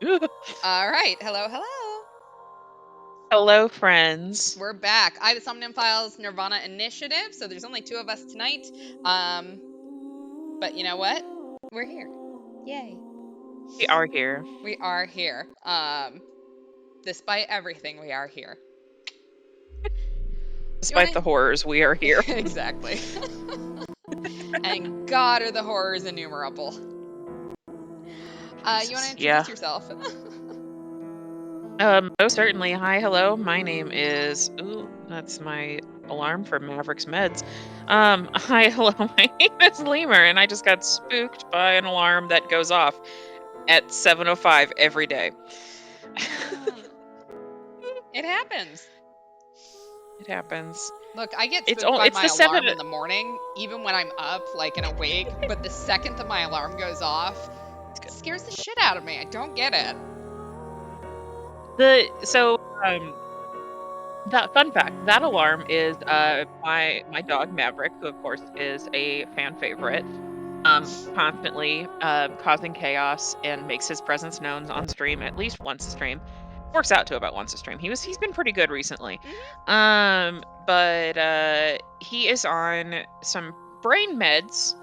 All right. Hello, hello. Hello, friends. We're back. I have Somnium Files nirvanA Initiative, so there's only two of us tonight. Um, but you know what? We're here. Yay. We are here. We are here. Despite everything, we are here. You Despite the want horrors, we are here. to? Exactly. And God, are the horrors innumerable. You want to Yeah. introduce yourself? Most certainly. Hi, hello. My name is. Ooh, that's my alarm for Maverick's Meds. Hi, hello. My name is Lemur, and I just got spooked by an alarm that goes off at 7:05 every day. It happens. It happens. Look, I get It's spooked all. by It's my the seven. alarm in the morning, even when I'm up, like and awake. But the second that my alarm goes off, it scares the shit out of me. I don't get it. Um. That fun fact, that alarm is my dog Maverick, who of course is a fan favorite, constantly causing chaos and makes his presence known on stream at least once a stream. Works out to about once a stream. He's been pretty good recently. But he is on some brain meds.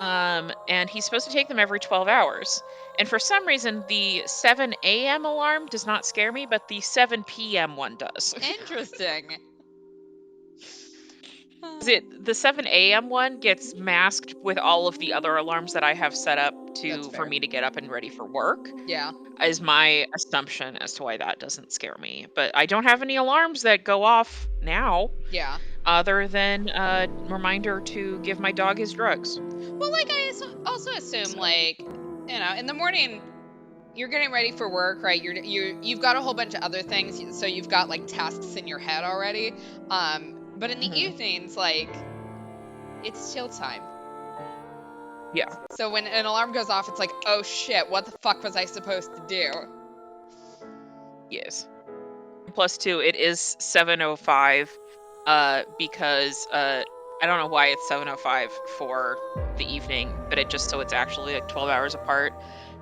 And he's supposed to take them every 12 hours. And for some reason, the 7 a.m. alarm does not scare me, but the 7 p.m. one does. Interesting. The 7 a.m. one gets masked with all of the other alarms that I have set up That's for fair. me to get up and ready for work. Yeah. Is my assumption as to why that doesn't scare me. But I don't have any alarms that go off now, Yeah. other than a reminder to give my dog his drugs. Well, like I also assume, like, in the morning you're getting ready for work, right? You've got a whole bunch of other things, so you've got like tasks in your head already. But in the evenings, like, it's chill time. Yeah. So when an alarm goes off, it's like, oh shit, what the fuck was I supposed to do? Yes. Plus two, it is 7:05, because I don't know why it's 7:05 for the evening, but it's actually like 12 hours apart.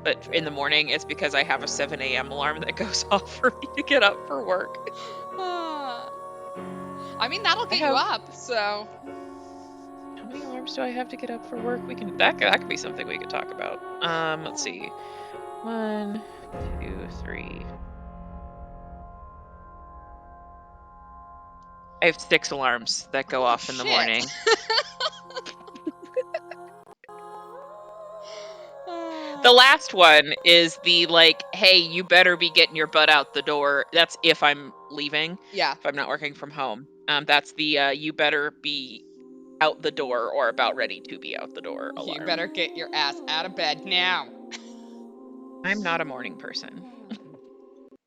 But in the morning, it's because I have a 7 a.m. alarm that goes off for me to get up for work. I mean, that'll get you up, so. How many alarms do I have to get up for work? That could be something we could talk about. Let's see. 1, 2, 3. I have 6 alarms that go off in the morning. The last one is the like, hey, you better be getting your butt out the door. That's if I'm leaving. Yeah. If I'm not working from home. That's the you better be out the door or about ready to be out the door alarm. You better get your ass out of bed now. I'm not a morning person.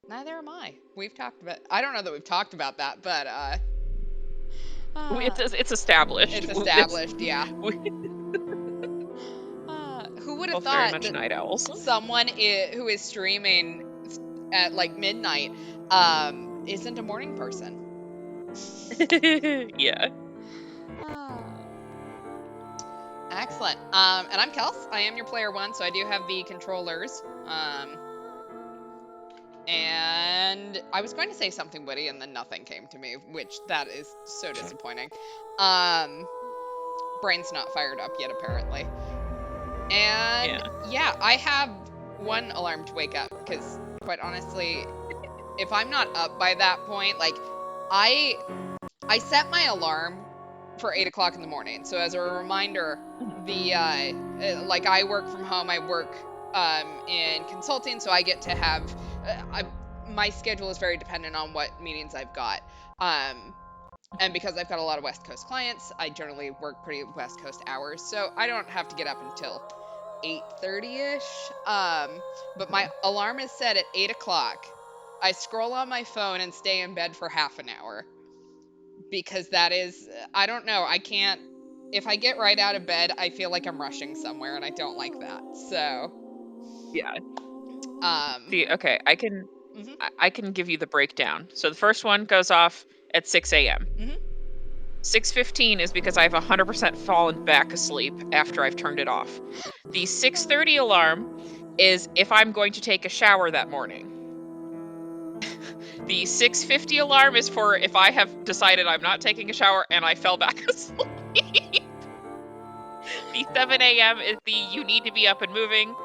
Neither am I. I don't know that we've talked about that, but It's established. It's established, yeah. Who would have very thought much that night owls. someone who is streaming at like midnight isn't a morning person? Yeah. Excellent. And I'm Kels. I am your player one, so I do have the controllers. And I was going to say something witty, and then nothing came to me, which that is so disappointing. Brain's not fired up yet, apparently. And yeah, I have one alarm to wake up, because quite honestly, if I'm not up by that point, like, I set my alarm for 8 o'clock in the morning. So as a reminder, like, I work from home, I work in consulting, so I get to have my schedule is very dependent on what meetings I've got. And because I've got a lot of West Coast clients, I generally work pretty West Coast hours, so I don't have to get up until 8:30-ish. But my alarm is set at 8 o'clock. I scroll on my phone and stay in bed for half an hour. Because that is, I don't know, I can't, if I get right out of bed, I feel like I'm rushing somewhere, and I don't like that, so. Yeah. Okay, I can give you the breakdown. So the first one goes off at 6 a.m. 6:15 is because I've 100% fallen back asleep after I've turned it off. The 6:30 alarm is if I'm going to take a shower that morning. The 6:50 alarm is for if I have decided I'm not taking a shower and I fell back asleep. The 7 a.m. is the you need to be up and moving.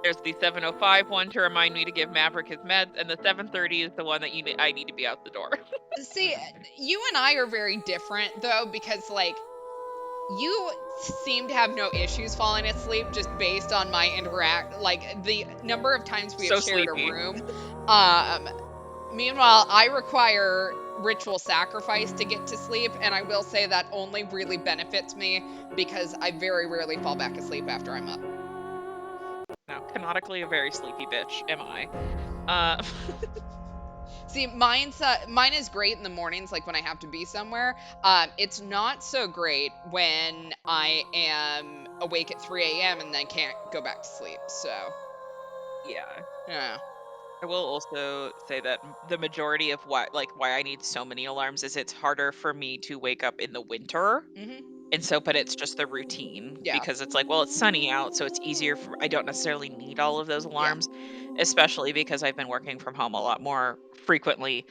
There's the 7:05 one to remind me to give Maverick his meds, and the 7:30 is the one that I need to be out the door. See, you and I are very different though, because like you seem to have no issues falling asleep just based on my like the number of times we have shared sleepy. a room. Meanwhile, I require ritual sacrifice to get to sleep, and I will say that only really benefits me because I very rarely fall back asleep after I'm up. Now, canonically a very sleepy bitch, am I? See, mine is great in the mornings, like when I have to be somewhere. It's not so great when I am awake at 3 a.m. and then can't go back to sleep. So, yeah. I will also say that the majority of why I need so many alarms is it's harder for me to wake up in the winter. And so, but it's just the routine because it's like, well, it's sunny out, so it's easier I don't necessarily need all of those alarms, especially because I've been working from home a lot more frequently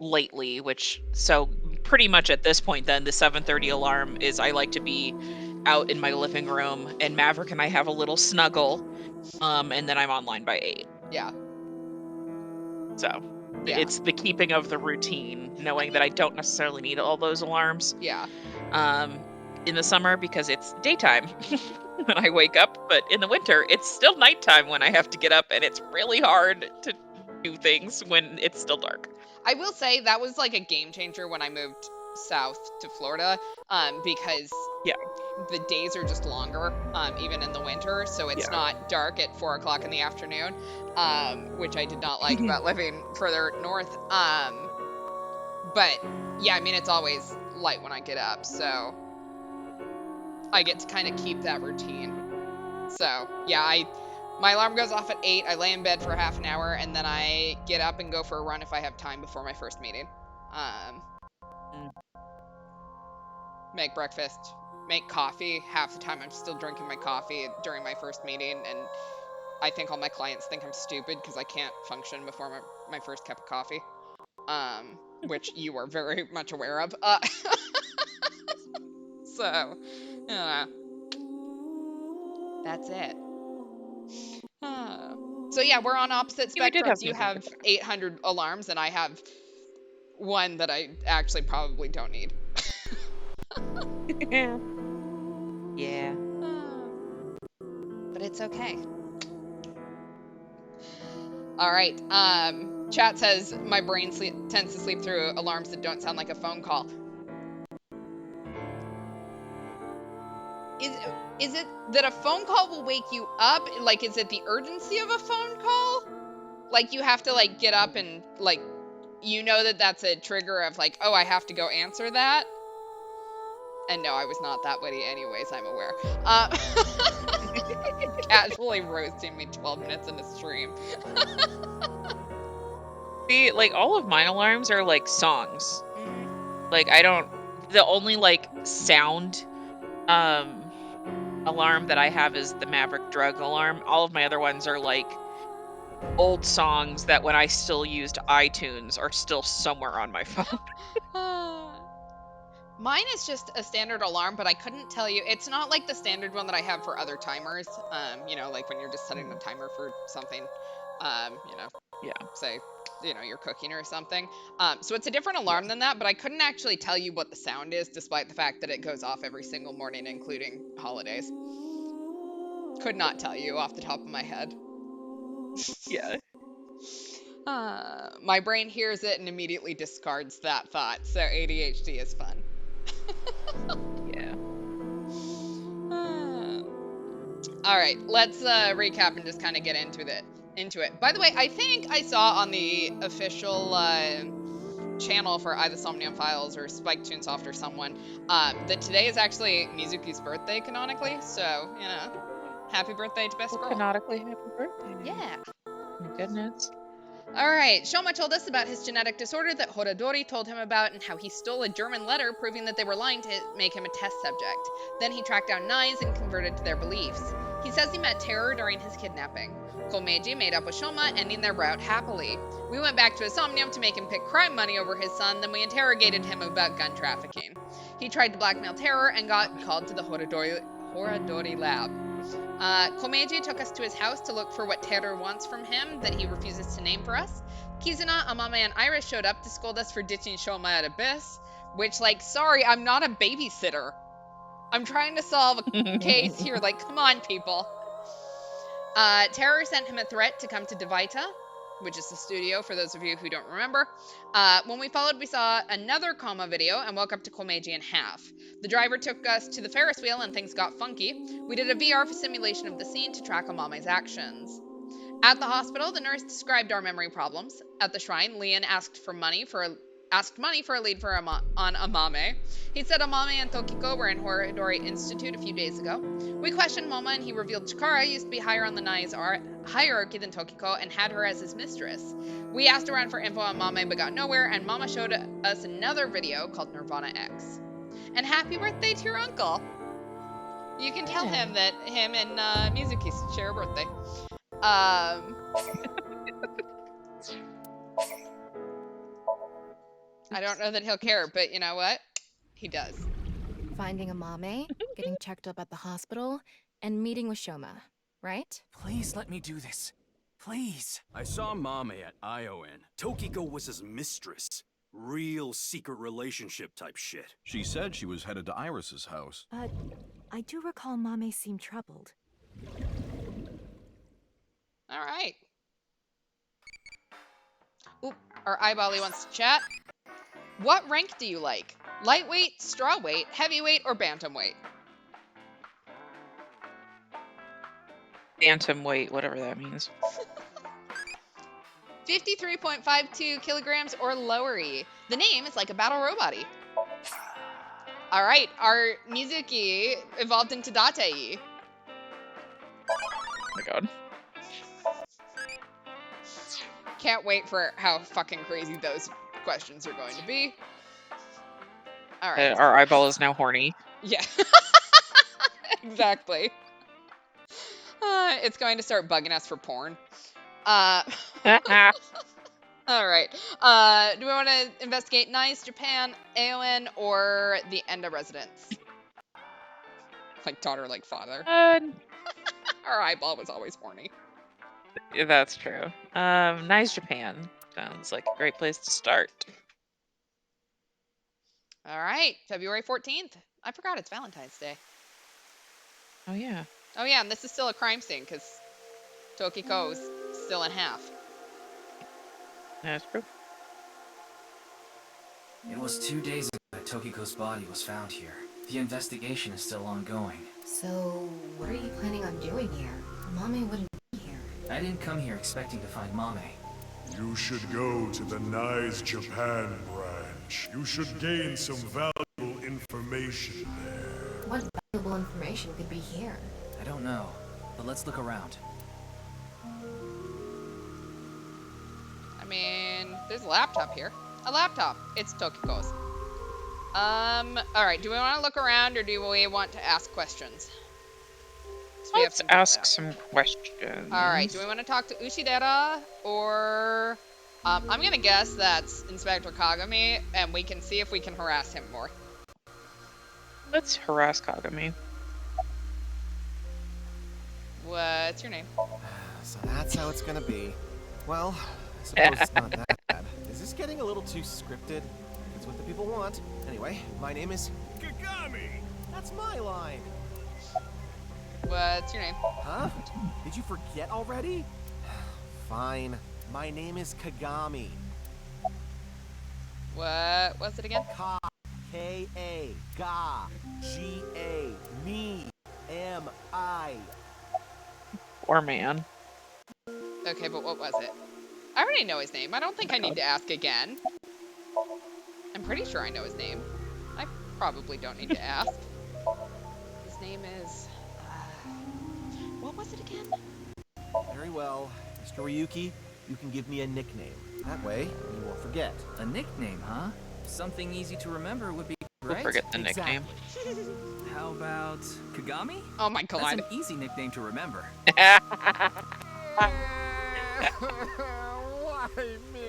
lately, so pretty much at this point then the 7:30 alarm is I like to be out in my living room and Maverick and I have a little snuggle, and then I'm online by 8. Yeah. So it's the keeping of the routine, knowing that I don't necessarily need all those alarms. Yeah. In the summer because it's daytime when I wake up, but in the winter it's still nighttime when I have to get up, and it's really hard to do things when it's still dark. I will say that was like a game changer when I moved south to Florida, because the days are just longer, even in the winter, so it's not dark at 4 o'clock in the afternoon, which I did not like about living further north. But yeah, I mean, it's always light when I get up, so I get to kind of keep that routine. So yeah, my alarm goes off at 8, I lay in bed for half an hour, and then I get up and go for a run if I have time before my first meeting. Make breakfast, make coffee. Half the time I'm still drinking my coffee during my first meeting, and I think all my clients think I'm stupid because I can't function before my first cup of coffee, which you are very much aware of. So, that's it. So yeah, we're on opposite spectrums. You have 800 alarms, and I have one that I actually probably don't need. Yeah. But it's okay. All right. Chat says my brain tends to sleep through alarms that don't sound like a phone call. Is it that a phone call will wake you up? Like, is it the urgency of a phone call? Like, you have to, like, get up and, like, you know that that's a trigger of, like, oh, I have to go answer that? And no, I was not that witty anyways, I'm aware. Casually roasting me 12 minutes into stream. See, like, all of mine alarms are, like, songs. Like, the only, like, sound, alarm that I have is the Maverick drug alarm. All of my other ones are, like, old songs that when I still used iTunes are still somewhere on my phone. Mine is just a standard alarm, but I couldn't tell you. It's not like the standard one that I have for other timers. You know, like when you're just setting a timer for something, you know, say, you know, you're cooking or something. So it's a different alarm than that, but I couldn't actually tell you what the sound is, despite the fact that it goes off every single morning, including holidays. Could not tell you off the top of my head. Yeah. My brain hears it and immediately discards that thought, so ADHD is fun. Yeah. All right, let's recap and just kind of get into it. By the way, I think I saw on the official channel for either Somnium Files or Spike Toonsoft or someone that today is actually Mizuki's birthday canonically. So, you know, happy birthday to Best Girl. Canonically, happy birthday. Yeah. My goodness. Alright, Shoma told us about his genetic disorder that Horadori told him about and how he stole a German letter proving that they were lying to make him a test subject. Then he tracked down Nais and converted to their beliefs. He says he met terror during his kidnapping. Komeiji made up with Shoma, ending their route happily. We went back to his Somnium to make him pick crime money over his son, then we interrogated him about gun trafficking. He tried to blackmail terror and got called to the Horadori lab. Komeiji took us to his house to look for what terror wants from him that he refuses to name for us. Kizuna, Amame, and Iris showed up to scold us for ditching Shoma at Abyss, which, like, sorry, I'm not a babysitter. I'm trying to solve a case here, like, come on, people. Terror sent him a threat to come to Devaita, which is the studio, for those of you who don't remember. When we followed, we saw another coma video and woke up to Komeiji in half. The driver took us to the Ferris wheel and things got funky. We did a VR simulation of the scene to track Amame's actions. At the hospital, the nurse described our memory problems. At the shrine, Leon asked money for a lead for on Amame. He said Amame and Tokiko were in Horadori Institute a few days ago. We questioned Moma and he revealed Chikara used to be higher on the Nai's hierarchy than Tokiko and had her as his mistress. We asked around for info on Mame but got nowhere, and Mama showed us another video called nirvanA X. And happy birthday to your uncle! You can tell him that him and Mizuki share a birthday. I don't know that he'll care, but you know what? He does. Finding Amame, getting checked up at the hospital, and meeting with Shoma, right? Please let me do this. Please. I saw Mame at ION. Tokiko was his mistress. Real secret relationship type shit. She said she was headed to Iris's house. But I do recall Mame seemed troubled. All right. Oop, our eyebally wants to chat. What rank do you like? Lightweight, strawweight, heavyweight, or bantamweight? Bantamweight, whatever that means. 53.52 kilograms or lowery. The name is like a battle robot-y. All right, our Mizuki evolved into Datei. Oh my god. Can't wait for how fucking crazy those questions are going to be. All right. Our eyeball is now horny. Yeah. Exactly. It's going to start bugging us for porn. All right. Do we want to investigate Nice, Japan, Aon, or the Enda residence? Like daughter, like father. Our eyeball was always horny. That's true. Nice Japan. Sounds like a great place to start. All right. February 14th. I forgot it's Valentine's Day. Oh, yeah. Oh, yeah, and this is still a crime scene because Tokiko's still in half. That's true. It was 2 days ago that Tokiko's body was found here. The investigation is still ongoing. So, what are you planning on doing here? Mame wouldn't be here. I didn't come here expecting to find Mame. You should go to the Nice Japan branch. You should gain some valuable information there. What valuable information could be here? I don't know, but let's look around. I mean, there's a laptop here. A laptop. It's Tokiko's. Alright, do we want to look around or do we want to ask questions? Let's ask some questions. Alright, do we want to talk to Ushidera or... I'm gonna guess that's Inspector Kagami, and we can see if we can harass him more. Let's harass Kagami. What's your name? So that's how it's gonna be. Well, I suppose it's not that bad. Is this getting a little too scripted? It's what the people want. Anyway, my name is Kagami. That's my line. What's your name? Huh? Did you forget already? Fine. My name is Kagami. What was it again? Ka. K-A. Ga. G-A. Me. M-I. Poor man. Okay, but what was it? I already know his name. I don't think I need to ask again. I'm pretty sure I know his name. I probably don't need to ask. His name is... what was it again? Very well. Mr. Ryuki, you can give me a nickname. That way, you won't forget. A nickname, huh? Something easy to remember would be We'll great. forget the nickname. How about Kagami? Oh my That's god. an easy nickname to remember. Why me?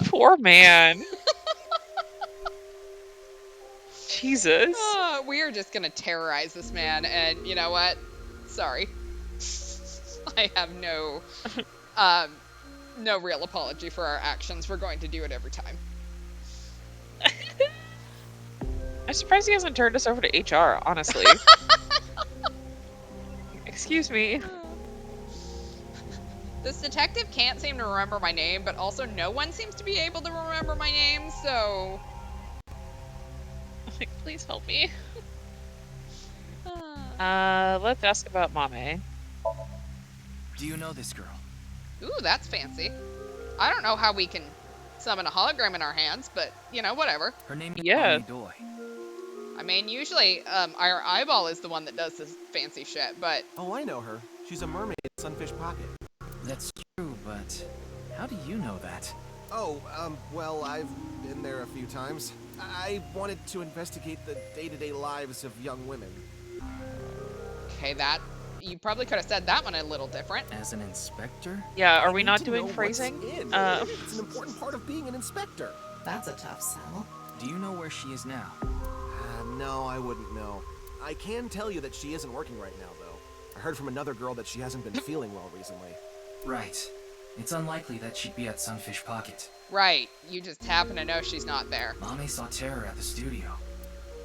Poor man. Jesus. We are just gonna terrorize this man, and you know what? Sorry. I have no real apology for our actions. We're going to do it every time. I'm surprised he hasn't turned us over to HR, honestly. Excuse me. This detective can't seem to remember my name, but also no one seems to be able to remember my name, so... Like, please help me. Let's ask about Mame. Do you know this girl? Ooh, that's fancy. I don't know how we can summon a hologram in our hands, but, you know, whatever. Her name is Yeah. Doy. I mean, usually, our eyeball is the one that does this fancy shit, but... Oh, I know her. She's a mermaid in Sunfish Pocket. That's true, but how do you know that? Oh, well, I've been there a few times. I wanted to investigate the day-to-day lives of young women. Okay, that... You probably could have said that one a little different. As an inspector? Yeah, are I we need not to doing know phrasing? what's in. It's an important part of being an inspector. That's a tough sell. Do you know where she is now? No, I wouldn't know. I can tell you that she isn't working right now, though. I heard from another girl that she hasn't been feeling well recently. Right. It's unlikely that she'd be at Sunfish Pocket. Right, you just happen to know she's not there. Mame saw Terror at the studio.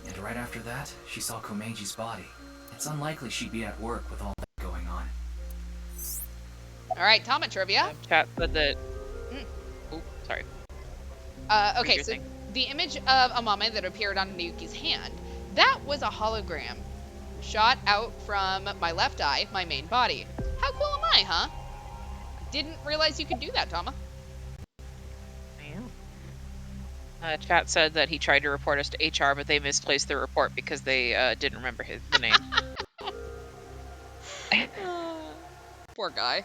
And right after that, she saw Komeji's body. It's unlikely she'd be at work with all that going on. Alright, Tama trivia. Chat said that... Oh, sorry. Okay, your so thing. the image of a mame that appeared on Nayuki's hand, that was a hologram shot out from my left eye, my main body. How cool am I, huh? Didn't realize you could do that, Tama. Chat said that he tried to report us to HR, but they misplaced the report because they didn't remember the name. Poor guy.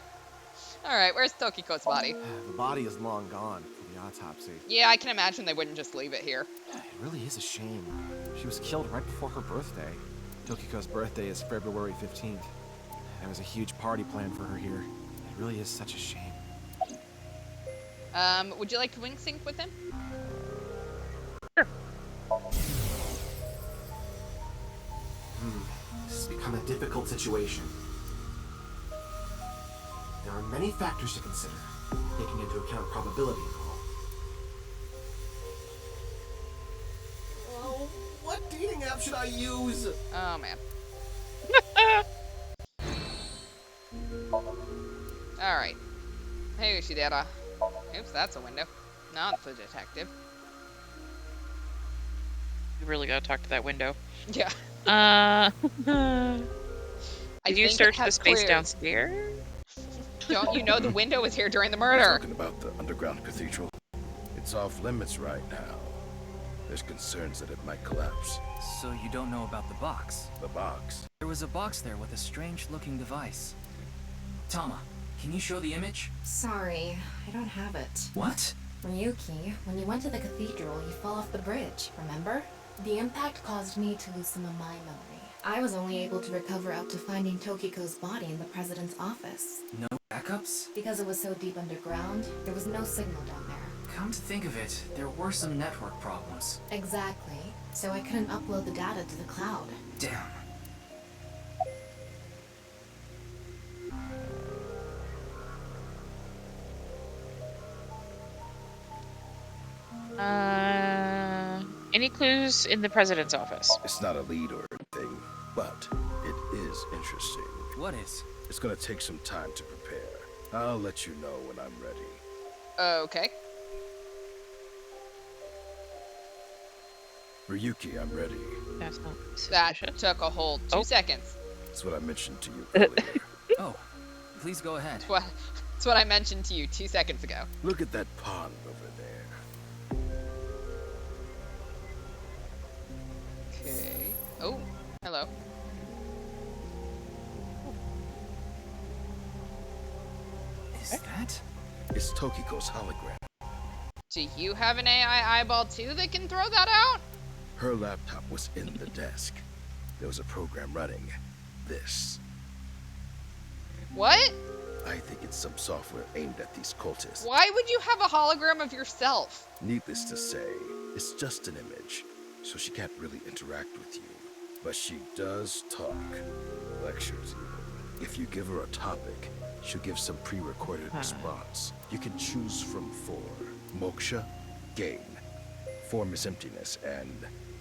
Alright, where's Tokiko's body? The body is long gone for the autopsy. Yeah, I can imagine they wouldn't just leave it here. It really is a shame. She was killed right before her birthday. Tokiko's birthday is February 15th. There was a huge party planned for her here. It really is such a shame. Would you like to wing sync with him? This has become a difficult situation. There are many factors to consider, taking into account probability and all. Oh, what dating app should I use? Oh, man. Alright. Hey, Ushidera. Oops, that's a window. Not the detective. We really gotta talk to that window. Yeah. Did you search the space downstairs? Don't you know the window was here during the murder? Talking about the underground cathedral. It's off limits right now. There's concerns that it might collapse. So you don't know about the box? The box. There was a box there with a strange-looking device. Tama, can you show the image? Sorry, I don't have it. What? Ryuki, when you went to the cathedral, you fell off the bridge, remember? The impact caused me to lose some of my memory. I was only able to recover up to finding Tokiko's body in the president's office. No backups? Because it was so deep underground, there was no signal down there. Come to think of it, there were some network problems. Exactly. So I couldn't upload the data to the cloud. Damn. Any clues in the president's office? It's not a lead or anything, but it is interesting. What is? It's gonna take some time to prepare. I'll let you know when I'm ready. Okay. Ryuki, I'm ready. That's not That suspicious. took a whole 2 seconds. That's what I mentioned to you earlier. Oh, please go ahead. That's what I mentioned to you 2 seconds ago. Look at that pond over there. Okay. Oh, hello. Is that? It's Tokiko's hologram. Do you have an AI eyeball too that can throw that out? Her laptop was in the desk. There was a program running this. What? I think it's some software aimed at these cultists. Why would you have a hologram of yourself? Needless to say, it's just an image, so she can't really interact with you. But she does talk. Lectures even. If you give her a topic, she'll give some pre-recorded response. You can choose from 4. Moksha, gain. Form is emptiness, and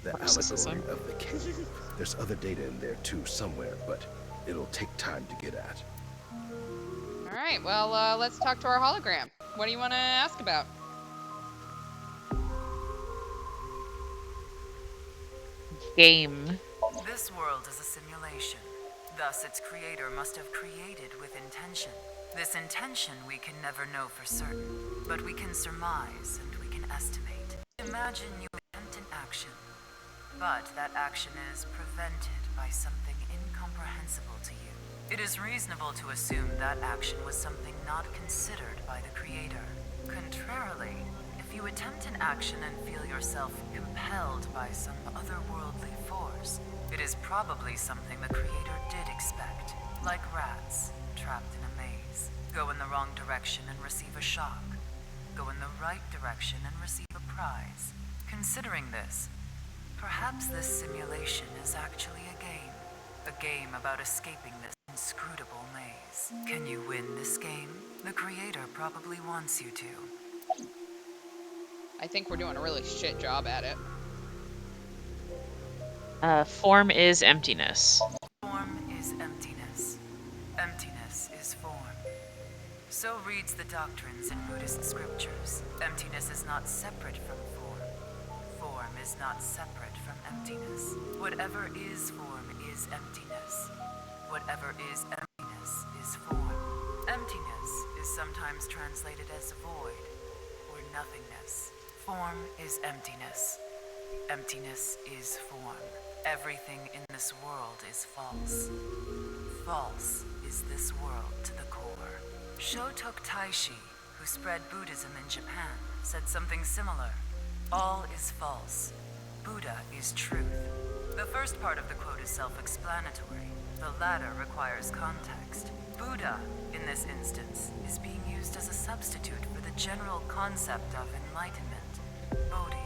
the allegory of the cave. There's other data in there too somewhere, but it'll take time to get at. Alright, well, let's talk to our hologram. What do you want to ask about? Game. This world is a simulation. Thus, its creator must have created with intention. This intention we can never know for certain, but we can surmise and we can estimate. Imagine you attempt an action, but that action is prevented by something incomprehensible to you. It is reasonable to assume that action was something not considered by the creator. Contrarily, if you attempt an action and feel yourself compelled by some otherworldly force, it is probably something the creator did expect. Like rats, trapped in a maze. Go in the wrong direction and receive a shock. Go in the right direction and receive a prize. Considering this, perhaps this simulation is actually a game. A game about escaping this inscrutable maze. Can you win this game? The creator probably wants you to. I think we're doing a really shit job at it. Form is emptiness. Form is emptiness. Emptiness is form. So reads the doctrines in Buddhist scriptures. Emptiness is not separate from form. Form is not separate from emptiness. Whatever is form is emptiness. Whatever is emptiness is form. Emptiness is sometimes translated as void or nothingness. Form is emptiness. Emptiness is form. Everything in this world is false. False is this world to the core. Shotok Taishi, who spread Buddhism in Japan, said something similar. All is false. Buddha is truth. The first part of the quote is self-explanatory. The latter requires context. Buddha, in this instance, is being used as a substitute for the general concept of enlightenment. Bodhi,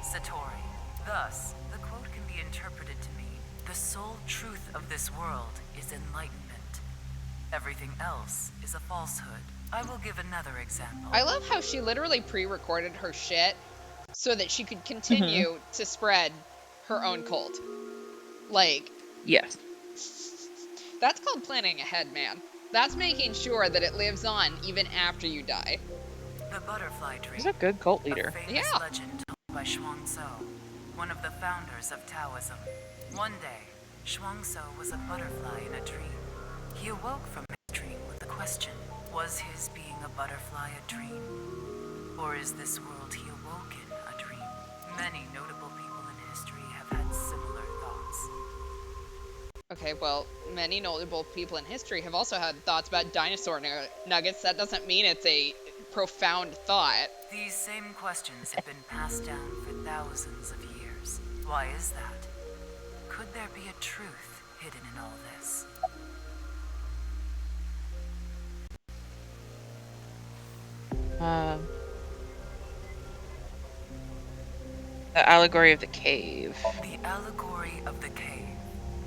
Satori. Thus, the quote can be interpreted to mean, the sole truth of this world is enlightenment. Everything else is a falsehood. I will give another example. I love how she literally pre-recorded her shit so that she could continue to spread her own cult. Like, Yes. that's called planning ahead, man. That's making sure that it lives on even after you die. The butterfly tree. He's a good cult leader. A famous Yeah. legend told by Shuangso, one of the founders of Taoism. One day, Shuangso was a butterfly in a dream. He awoke from his dream with the question, was his being a butterfly a dream? Or is this world he awoke in a dream? Many notable people in history have had similar thoughts. Okay, well, many notable people in history have also had thoughts about dinosaur nuggets. That doesn't mean it's a profound thought. These same questions have been passed down for thousands of years. Why is that? Could there be a truth hidden in all this? The allegory of the cave. The allegory of the cave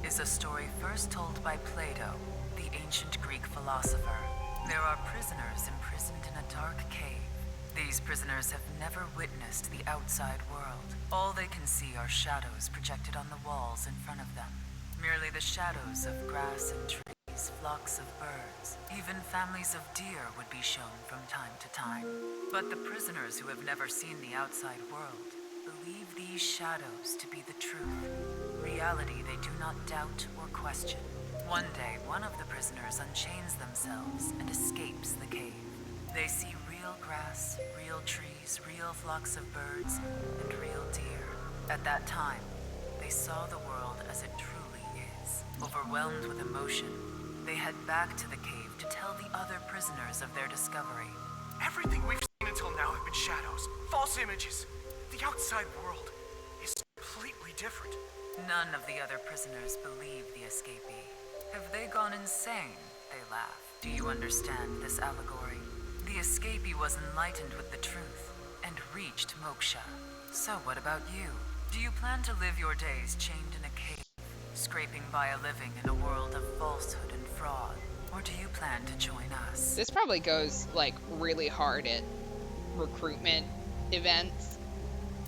is a story first told by Plato, the ancient Greek philosopher. There are prisoners imprisoned in a dark cave. These prisoners have never witnessed the outside world. All they can see are shadows projected on the walls in front of them. Merely the shadows of grass and trees, flocks of birds. Even families of deer would be shown from time to time. But the prisoners who have never seen the outside world believe these shadows to be the truth. Reality they do not doubt or question. One day, one of the prisoners unchains themselves and escapes the cave. They see real grass, real trees, real flocks of birds, and real deer. At that time, they saw the world as it truly is. Overwhelmed with emotion, They head back to the cave to tell the other prisoners of their discovery. Everything we've seen until now have been shadows, false images. The outside world is completely different. None of the other prisoners believe the escapee. Have they gone insane? They laugh. Do you understand this allegory? The escapee was enlightened with the truth and reached moksha. So what about you? Do you plan to live your days chained in a cave, scraping by a living in a world of falsehood and fraud? Or do you plan to join us? This probably goes, like, really hard at recruitment events.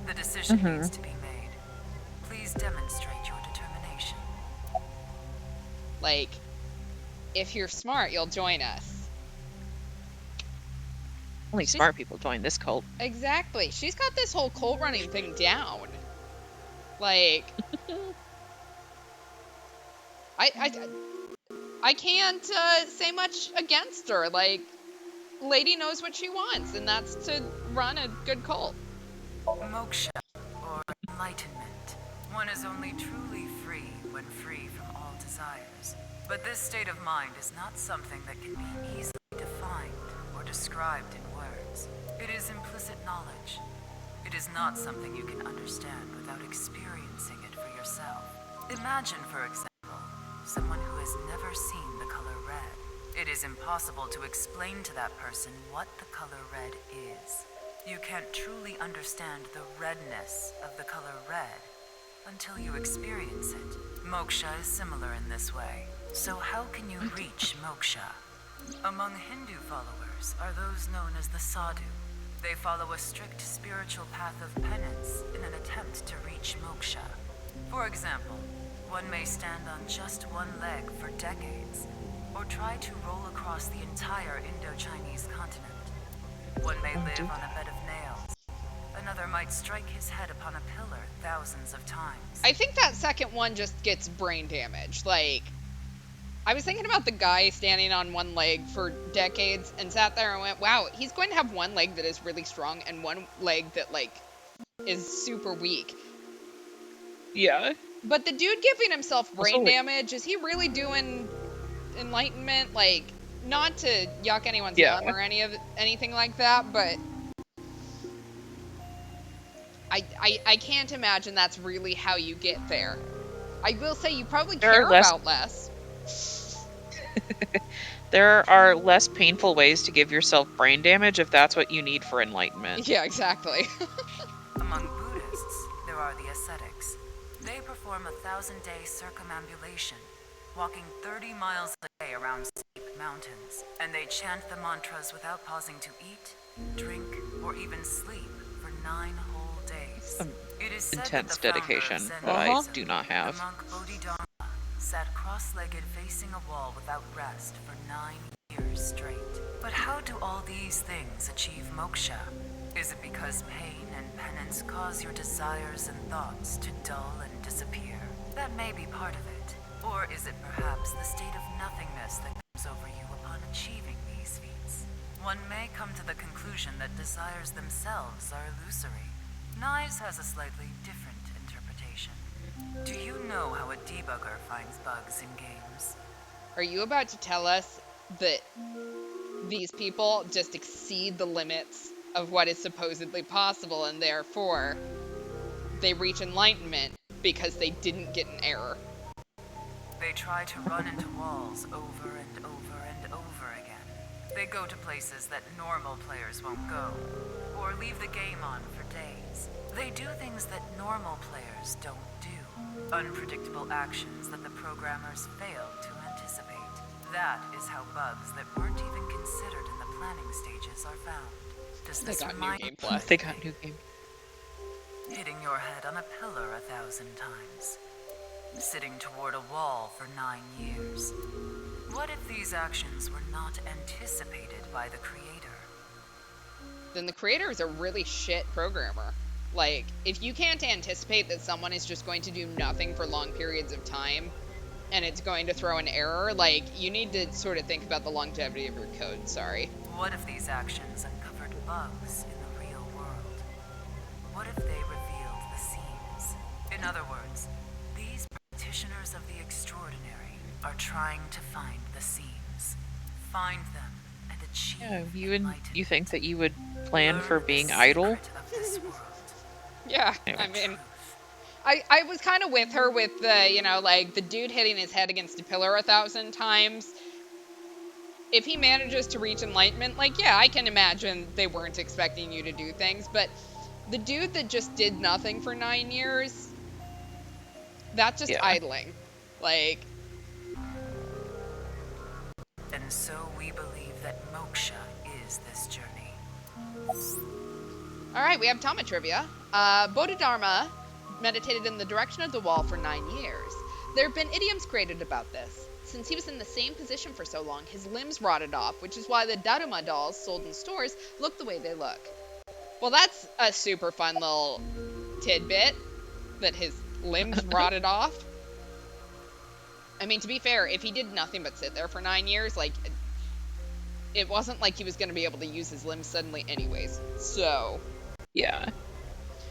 The decision needs to be made. Please demonstrate your determination. Like, if you're smart, you'll join us. Only smart people join this cult. Exactly. She's got this whole cult running thing down. Like, I can't say much against her. Like, lady knows what she wants, and that's to run a good cult. Moksha, or enlightenment. One is only truly free when free from all desires. But this state of mind is not something that can be easily defined or described in words. It is implicit knowledge. It is not something you can understand without experiencing it for yourself. Imagine, for example, someone who has never seen the color red. It is impossible to explain to that person what the color red is. You can't truly understand the redness of the color red until you experience it. Moksha is similar in this way. So how can you reach moksha? Among Hindu followers are those known as the sadhu. They follow a strict spiritual path of penance in an attempt to reach moksha. For example, one may stand on just one leg for decades, or try to roll across the entire Indo-Chinese continent. One may live on a bed of nails. Another might strike his head upon a pillar thousands of times. I think that second one just gets brain damage. Like, I was thinking about the guy standing on one leg for decades and sat there and went, wow, he's going to have one leg that is really strong and one leg that, like, is super weak. Yeah. But the dude giving himself brain damage, is he really doing enlightenment? Like, not to yuck anyone's yum or anything like that, but I can't imagine that's really how you get there. I will say you probably care about less. There are less painful ways to give yourself brain damage if that's what you need for enlightenment. Yeah, exactly. Among Buddhists, there are the ascetics. They perform a 1,000-day circumambulation, walking 30 miles a day around steep mountains, and they chant the mantras without pausing to eat, drink, or even sleep for 9 whole days. It is said Intense that the dedication founder, that I do not have. The monk Bodhidharma sat cross-legged facing a wall without rest for 9 years straight. But how do all these things achieve moksha? Is it because pain and penance cause your desires and thoughts to dull and disappear? That may be part of it. Or is it perhaps the state of nothingness that comes over you upon achieving these feats? One may come to the conclusion that desires themselves are illusory. Nyes has a slightly different interpretation. Do you know how a debugger finds bugs in games? Are you about to tell us that these people just exceed the limits of what is supposedly possible, and therefore they reach enlightenment because they didn't get an error? They try to run into walls over and over and over again. They go to places that normal players won't go, or leave the game on for days. They do things that normal players don't do. Unpredictable actions that the programmers failed to anticipate. That is how bugs that weren't even considered in the planning stages are found. Does this remind you? They got new game. Hitting your head on a pillar 1,000 times. Sitting toward a wall for 9 years. What if these actions were not anticipated by the creator? Then the creator is a really shit programmer. Like, if you can't anticipate that someone is just going to do nothing for long periods of time, and it's going to throw an error, like, you need to sort of think about the longevity of your code, sorry. What if these actions uncovered bugs in the real world? What if they revealed the seams? In other words, these practitioners of the extraordinary are trying to find the seams. Find them and achieve you think that you would plan for Learn being the idle? secret of this world. Yeah, I mean, I was kind of with her with the, you know, like, the dude hitting his head against a pillar 1,000 times. If he manages to reach enlightenment, like, yeah, I can imagine they weren't expecting you to do things, but the dude that just did nothing for 9 years, that's just idling. Like... And so we believe that moksha is this journey. Alright, we have Tama trivia. Bodhidharma meditated in the direction of the wall for 9 years. There have been idioms created about this. Since he was in the same position for so long, his limbs rotted off, which is why the Daruma dolls sold in stores look the way they look. Well, that's a super fun little tidbit, that his limbs rotted off. I mean, to be fair, if he did nothing but sit there for 9 years, like, it wasn't like he was going to be able to use his limbs suddenly anyways. So... yeah.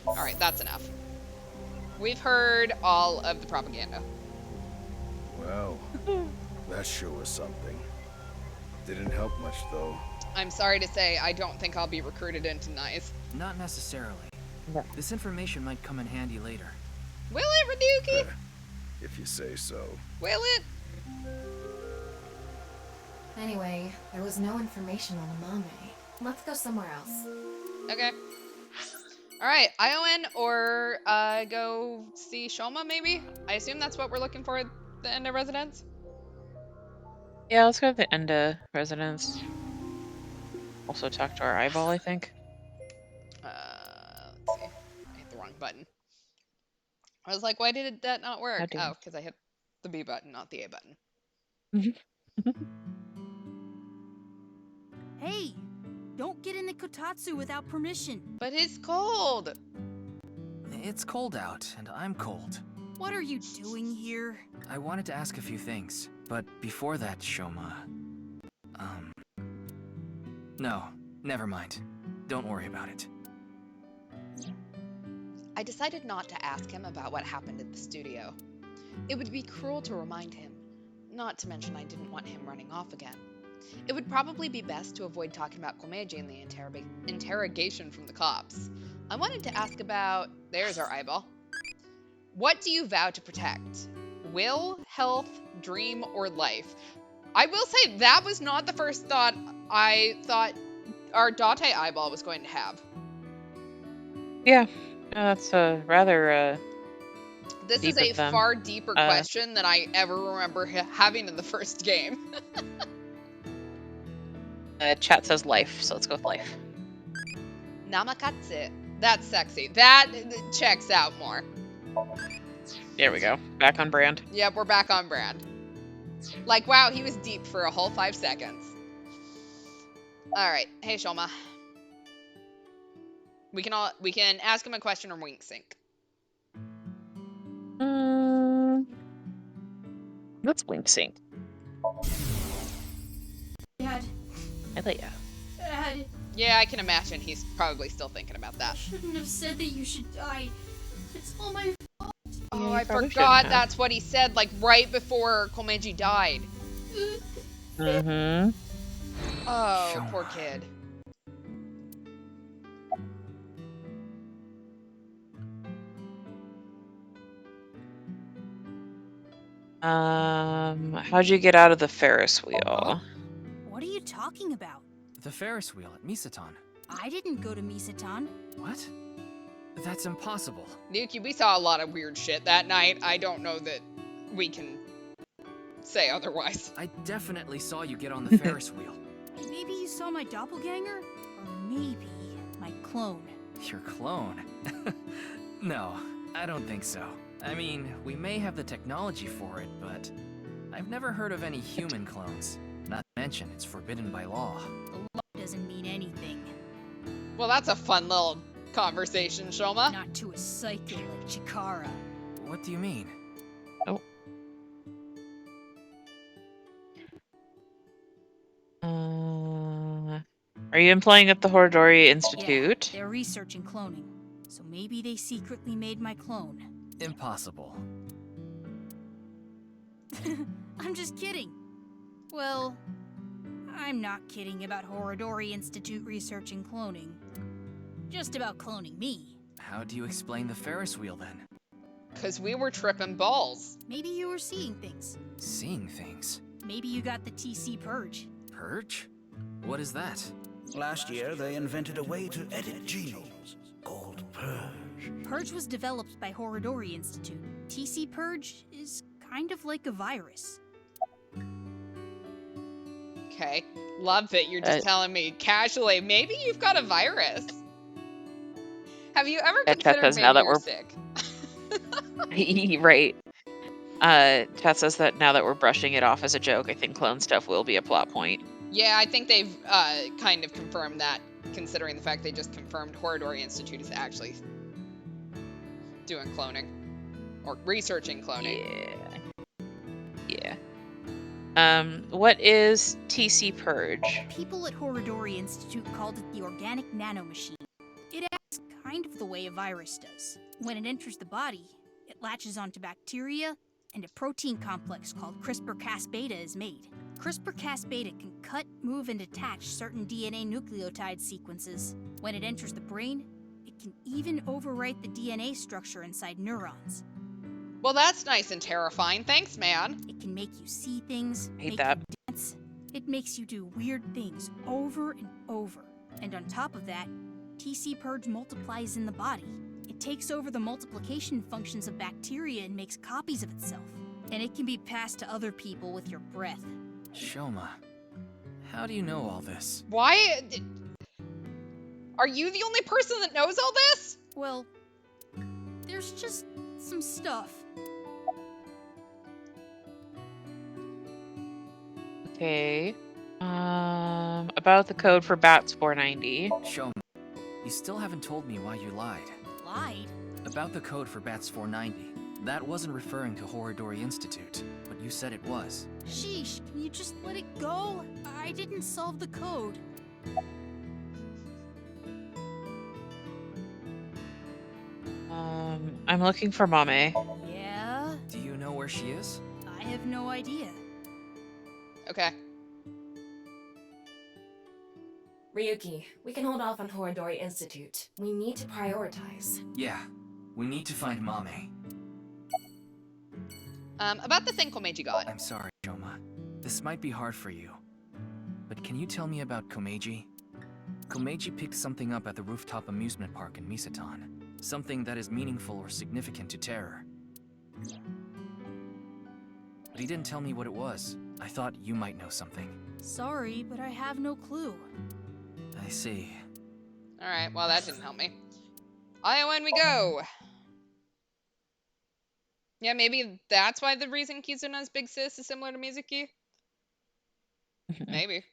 Alright, that's enough. We've heard all of the propaganda. Well, that sure was something. Didn't help much, though. I'm sorry to say, I don't think I'll be recruited into NICE. Not necessarily. This information might come in handy later. Will it, Raduki? If you say so. Will it? Anyway, there was no information on Amame. Let's go somewhere else. Okay. Alright, Iowan or go see Shoma, maybe? I assume that's what we're looking for at the end of Residence? Yeah, let's go to the end of Residence. Also talk to our eyeball, I think. Let's see. I hit the wrong button. I was like, why did that not work? Oh, because I hit the B button, not the A button. Hey! Don't get in the kotatsu without permission. But it's cold! It's cold out, and I'm cold. What are you doing here? I wanted to ask a few things, but before that, Shoma... No, never mind. Don't worry about it. I decided not to ask him about what happened at the studio. It would be cruel to remind him, not to mention I didn't want him running off again. It would probably be best to avoid talking about Komeiji in the interrogation from the cops. I wanted to ask about... There's our eyeball. What do you vow to protect? Will, health, dream, or life? I will say that was not the first thought I thought our Date eyeball was going to have. Yeah, that's a rather This is a far deeper question than I ever remember having in the first game. Chat says life, so let's go with life. Namakatsu. That's sexy. That checks out more. There we go. Back on brand. Yep, we're back on brand. Like, wow, he was deep for a whole 5 seconds. Alright, hey Shoma. We can ask him a question or wink sync. Let's wink sync. Dad. I let ya. Dad. Yeah, I can imagine he's probably still thinking about that. I shouldn't have said that you should die. It's all my fault. Oh, I forgot that's what he said, like, right before Komeiji died. Mm-hmm. Oh, poor kid. How'd you get out of the Ferris wheel? What are you talking about? The Ferris wheel at Misatan. I didn't go to Misatan. What? That's impossible. Nuki, we saw a lot of weird shit that night. I don't know that we can say otherwise. I definitely saw you get on the Ferris wheel. Maybe you saw my doppelganger? Or maybe my clone. Your clone? No, I don't think so. I mean, we may have the technology for it, but I've never heard of any human clones. Not to mention, it's forbidden by law. The law doesn't mean anything. Well, that's a fun little conversation, Shoma. Not to a psycho like Chikara. What do you mean? Oh. Are you implying at the Horodori Institute? Yeah, they're researching cloning. So maybe they secretly made my clone. Impossible. I'm just kidding. Well, I'm not kidding about Horodori Institute research in cloning. Just about cloning me. How do you explain the Ferris wheel then? Because we were tripping balls. Maybe you were seeing things. Seeing things? Maybe you got the TC Purge. Purge? What is that? Last year, they invented a way to edit genomes called Purge. Purge was developed by Horodori Institute. TC Purge is kind of like a virus. Okay. Love that you're just telling me casually, maybe you've got a virus. Have you ever considered maybe now that you're we're sick? Right. Chat says that now that we're brushing it off as a joke, I think clone stuff will be a plot point. Yeah, I think they've kind of confirmed that, considering the fact they just confirmed Horodori Institute is actually doing cloning. Or researching cloning. Yeah. What is TC Purge? People at Horodori Institute called it the organic nanomachine. It acts kind of the way a virus does. When it enters the body, it latches onto bacteria, and a protein complex called CRISPR-Cas-beta is made. CRISPR-Cas-beta can cut, move, and attach certain DNA nucleotide sequences. When it enters the brain, it can even overwrite the DNA structure inside neurons. Well, that's nice and terrifying. Thanks, man. It can make you see things, Hate that. you dance. It makes you do weird things over and over. And on top of that, TC Purge multiplies in the body. It takes over the multiplication functions of bacteria and makes copies of itself. And it can be passed to other people with your breath. Shoma, how do you know all this? Why? Are you the only person that knows all this? Well, there's just some stuff. Okay. About the code for BATS 490. Shoma, you still haven't told me why you lied. Lied? About the code for BATS 490. That wasn't referring to Horodori Institute, but you said it was. Sheesh, can you just let it go? I didn't solve the code. I'm looking for Mame. Yeah? Do you know where she is? I have no idea. Okay. Ryuki, we can hold off on Horodori Institute. We need to prioritize. Yeah, we need to find Mame. About the thing Komeiji got. I'm sorry, Shoma. This might be hard for you. But can you tell me about Komeiji? Komeiji picked something up at the rooftop amusement park in Misaton. Something that is meaningful or significant to Terror. But he didn't tell me what it was. I thought you might know something. Sorry, but I have no clue. I see. Alright, well that didn't help me. ION we go! Yeah, maybe that's why the reason Kizuna's big sis is similar to Mizuki? Maybe.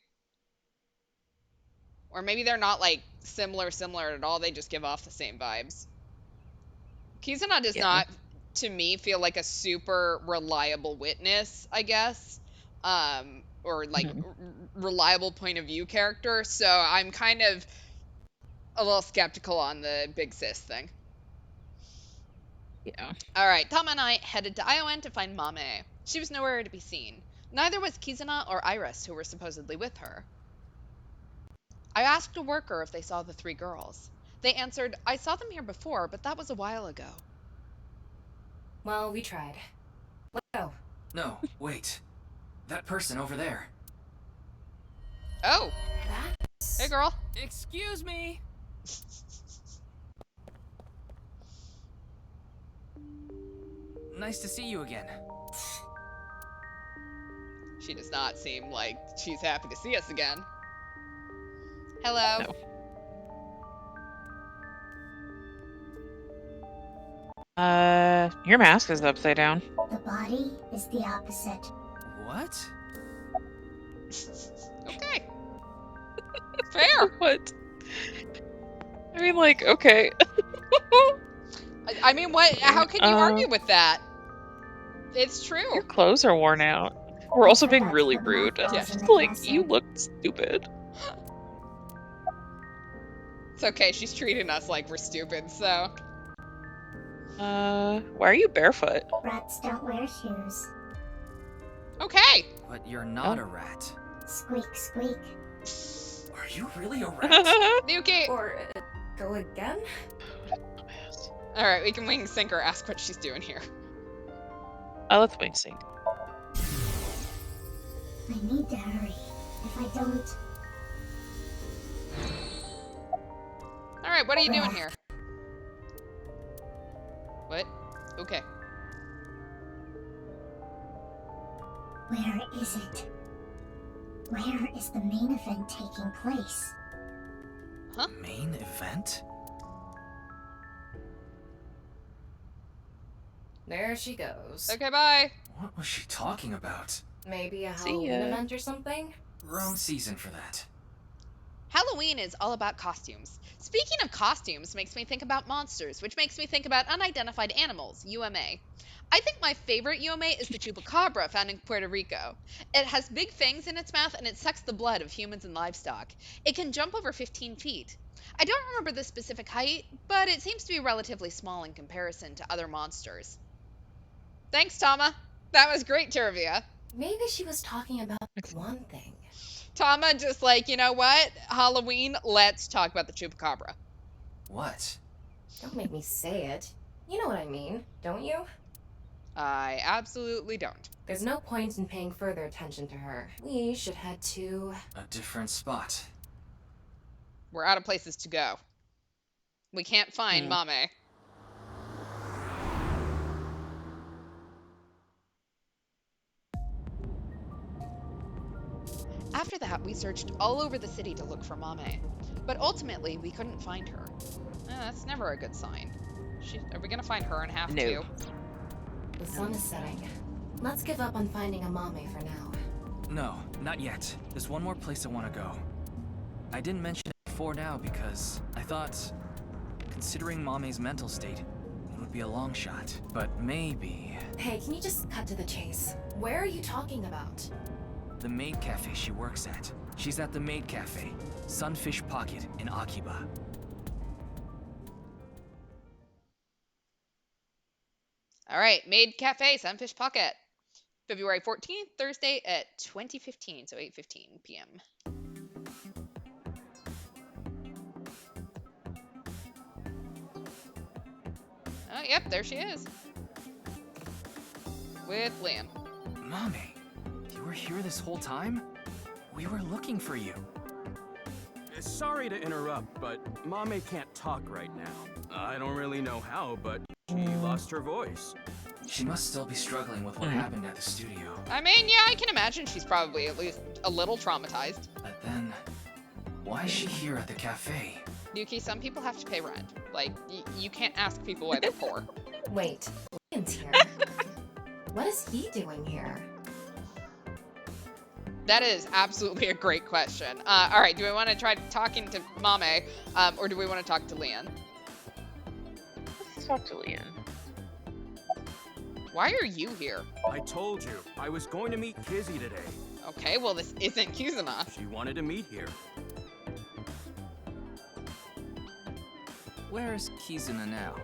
Or maybe they're not, like, similar at all, they just give off the same vibes. Kizuna does not, to me, feel like a super reliable witness, I guess. Or, like, reliable point of view character, so I'm kind of a little skeptical on the big sis thing. Yeah. Alright, Tama and I headed to ION to find Mame. She was nowhere to be seen. Neither was Kizuna or Iris, who were supposedly with her. I asked a worker if they saw the three girls. They answered, I saw them here before, but that was a while ago. Well, we tried. Let's go. No, wait. That person over there. Oh! Hey, girl. Excuse me! Nice to see you again. She does not seem like she's happy to see us again. Hello. No. Your mask is upside down. The body is the opposite. What? Okay. Fair. What? I mean, like, okay. I mean, what? How can you argue with that? It's true. Your clothes are worn out. We're also being really rude. Yeah. Just like, you look stupid. It's okay, she's treating us like we're stupid, so... Why are you barefoot? Rats don't wear shoes. Okay. But you're not a rat. Squeak, squeak. Are you really a rat? Nuki! Or go again? Alright, we can wing sync or ask what she's doing here. Oh, let's wing sync. I need to hurry. If I don't... Alright, what are you doing here? What? Okay. Where is it? Where is the main event taking place? Huh? Main event? There she goes. Okay, bye. What was she talking about? Maybe a See Halloween ya. event or something? Wrong season for that. Halloween is all about costumes. Speaking of costumes makes me think about monsters, which makes me think about unidentified animals, UMA. I think my favorite UMA is the chupacabra found in Puerto Rico. It has big fangs in its mouth and it sucks the blood of humans and livestock. It can jump over 15 feet. I don't remember the specific height, but it seems to be relatively small in comparison to other monsters. Thanks, Tama. That was great trivia. Maybe she was talking about one thing. Tama just like, you know what? Halloween, let's talk about the chupacabra. What? Don't make me say it. You know what I mean, don't you? I absolutely don't. There's no point in paying further attention to her. We should head to... A different spot. We're out of places to go. We can't find Mame. After that, we searched all over the city to look for Mame. But ultimately, we couldn't find her. That's never a good sign. Are we gonna find her in half No. too? The sun is setting. Let's give up on finding a Mame for now. No, not yet. There's one more place I want to go. I didn't mention it before now because I thought, considering Mame's mental state, it would be a long shot. But maybe... Hey, can you just cut to the chase? Where are you talking about? the maid cafe she works at. She's at the maid cafe, Sunfish Pocket in Akiba. All right, Maid Cafe, Sunfish Pocket. February 14th, Thursday at 20:15, so 8:15 p.m. Oh, yep, there she is. With Liam. Mame, you were here this whole time? We were looking for you. Sorry to interrupt, but Mame can't talk right now. I don't really know how, but she lost her voice. She must still be struggling with what happened at the studio. I mean, yeah, I can imagine she's probably at least a little traumatized. But then, why is she here at the cafe? Yuki, some people have to pay rent. Like, you can't ask people why they're poor. Wait, Liam's here. What is he doing here? That is absolutely a great question. All right, do we want to try talking to Mame, or do we want to talk to Leon? Let's talk to Leon. Why are you here? I told you, I was going to meet Kizzy today. Okay, well, this isn't Kizuna. She wanted to meet here. Where is Kizuna now?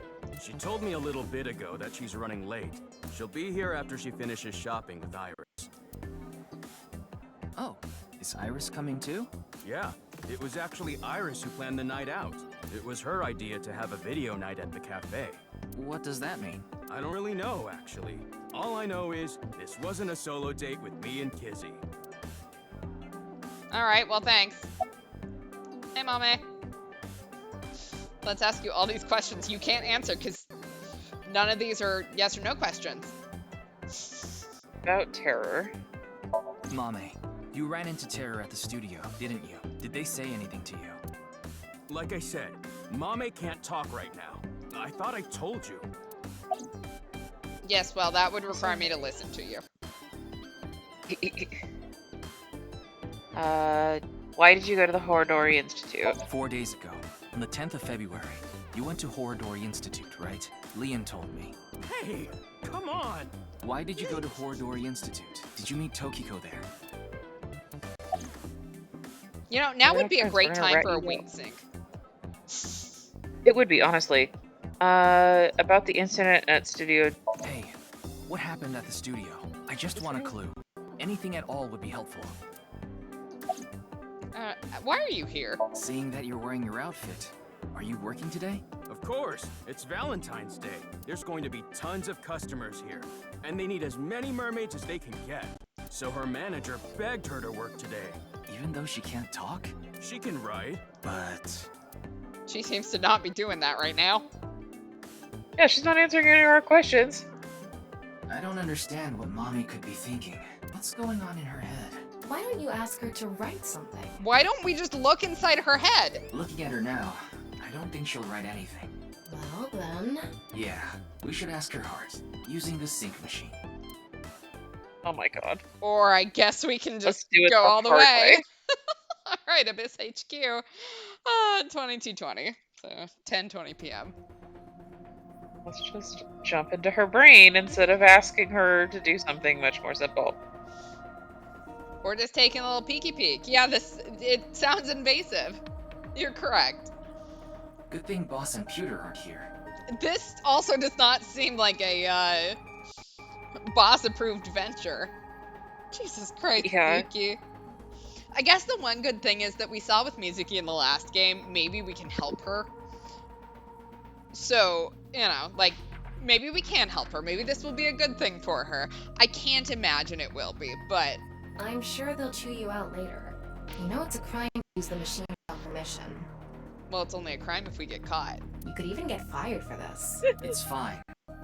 She told me a little bit ago that she's running late. She'll be here after she finishes shopping with Iris. Oh, is Iris coming too? Yeah, it was actually Iris who planned the night out. It was her idea to have a video night at the cafe. What does that mean? I don't really know, actually. All I know is this wasn't a solo date with me and Kizzy. All right, well, thanks. Hey, Mame. Let's ask you all these questions you can't answer because none of these are yes or no questions. About Terror. Mame, you ran into Terror at the studio, didn't you? Did they say anything to you? Like I said, Mame can't talk right now. I thought I told you. Yes, well, that would require me to listen to you. Why did you go to the Horodori Institute? 4 days ago, on the 10th of February, you went to Horodori Institute, right? Leon told me. Hey, come on! Why did you go to Horodori Institute? Did you meet Tokiko there? You know, now would be a great We're gonna time rat for a you wink out. sync. It would be, honestly. About the incident at Studio... Hey, what happened at the studio? I just want a clue. Anything at all would be helpful. Why are you here? Seeing that you're wearing your outfit, are you working today? Of course, it's Valentine's Day. There's going to be tons of customers here, and they need as many mermaids as they can get. So her manager begged her to work today. Even though she can't talk? She can write, but... She seems to not be doing that right now. Yeah, she's not answering any of our questions. I don't understand what Mommy could be thinking. What's going on in her head? Why don't you ask her to write something? Why don't we just look inside her head? Looking at her now, I don't think she'll write anything. Well, then... Yeah, we should ask her heart, using the sync machine. Oh my god. Or I guess we can just do it go the all the hard way. way. Alright, Abyss HQ. 22:20. So 10:20 p.m. Let's just jump into her brain instead of asking her to do something much more simple. Or just taking a little peeky peek. Yeah, it sounds invasive. You're correct. Good thing Boss and Pewter aren't here. This also does not seem like a boss-approved venture. Jesus Christ, Yeah. Mizuki. I guess the one good thing is that we saw with Mizuki in the last game, maybe we can help her. So, you know, like, maybe we can help her. Maybe this will be a good thing for her. I can't imagine it will be, but... I'm sure they'll chew you out later. You know it's a crime to use the machine without permission. Well, it's only a crime if we get caught. You could even get fired for this. It's fine.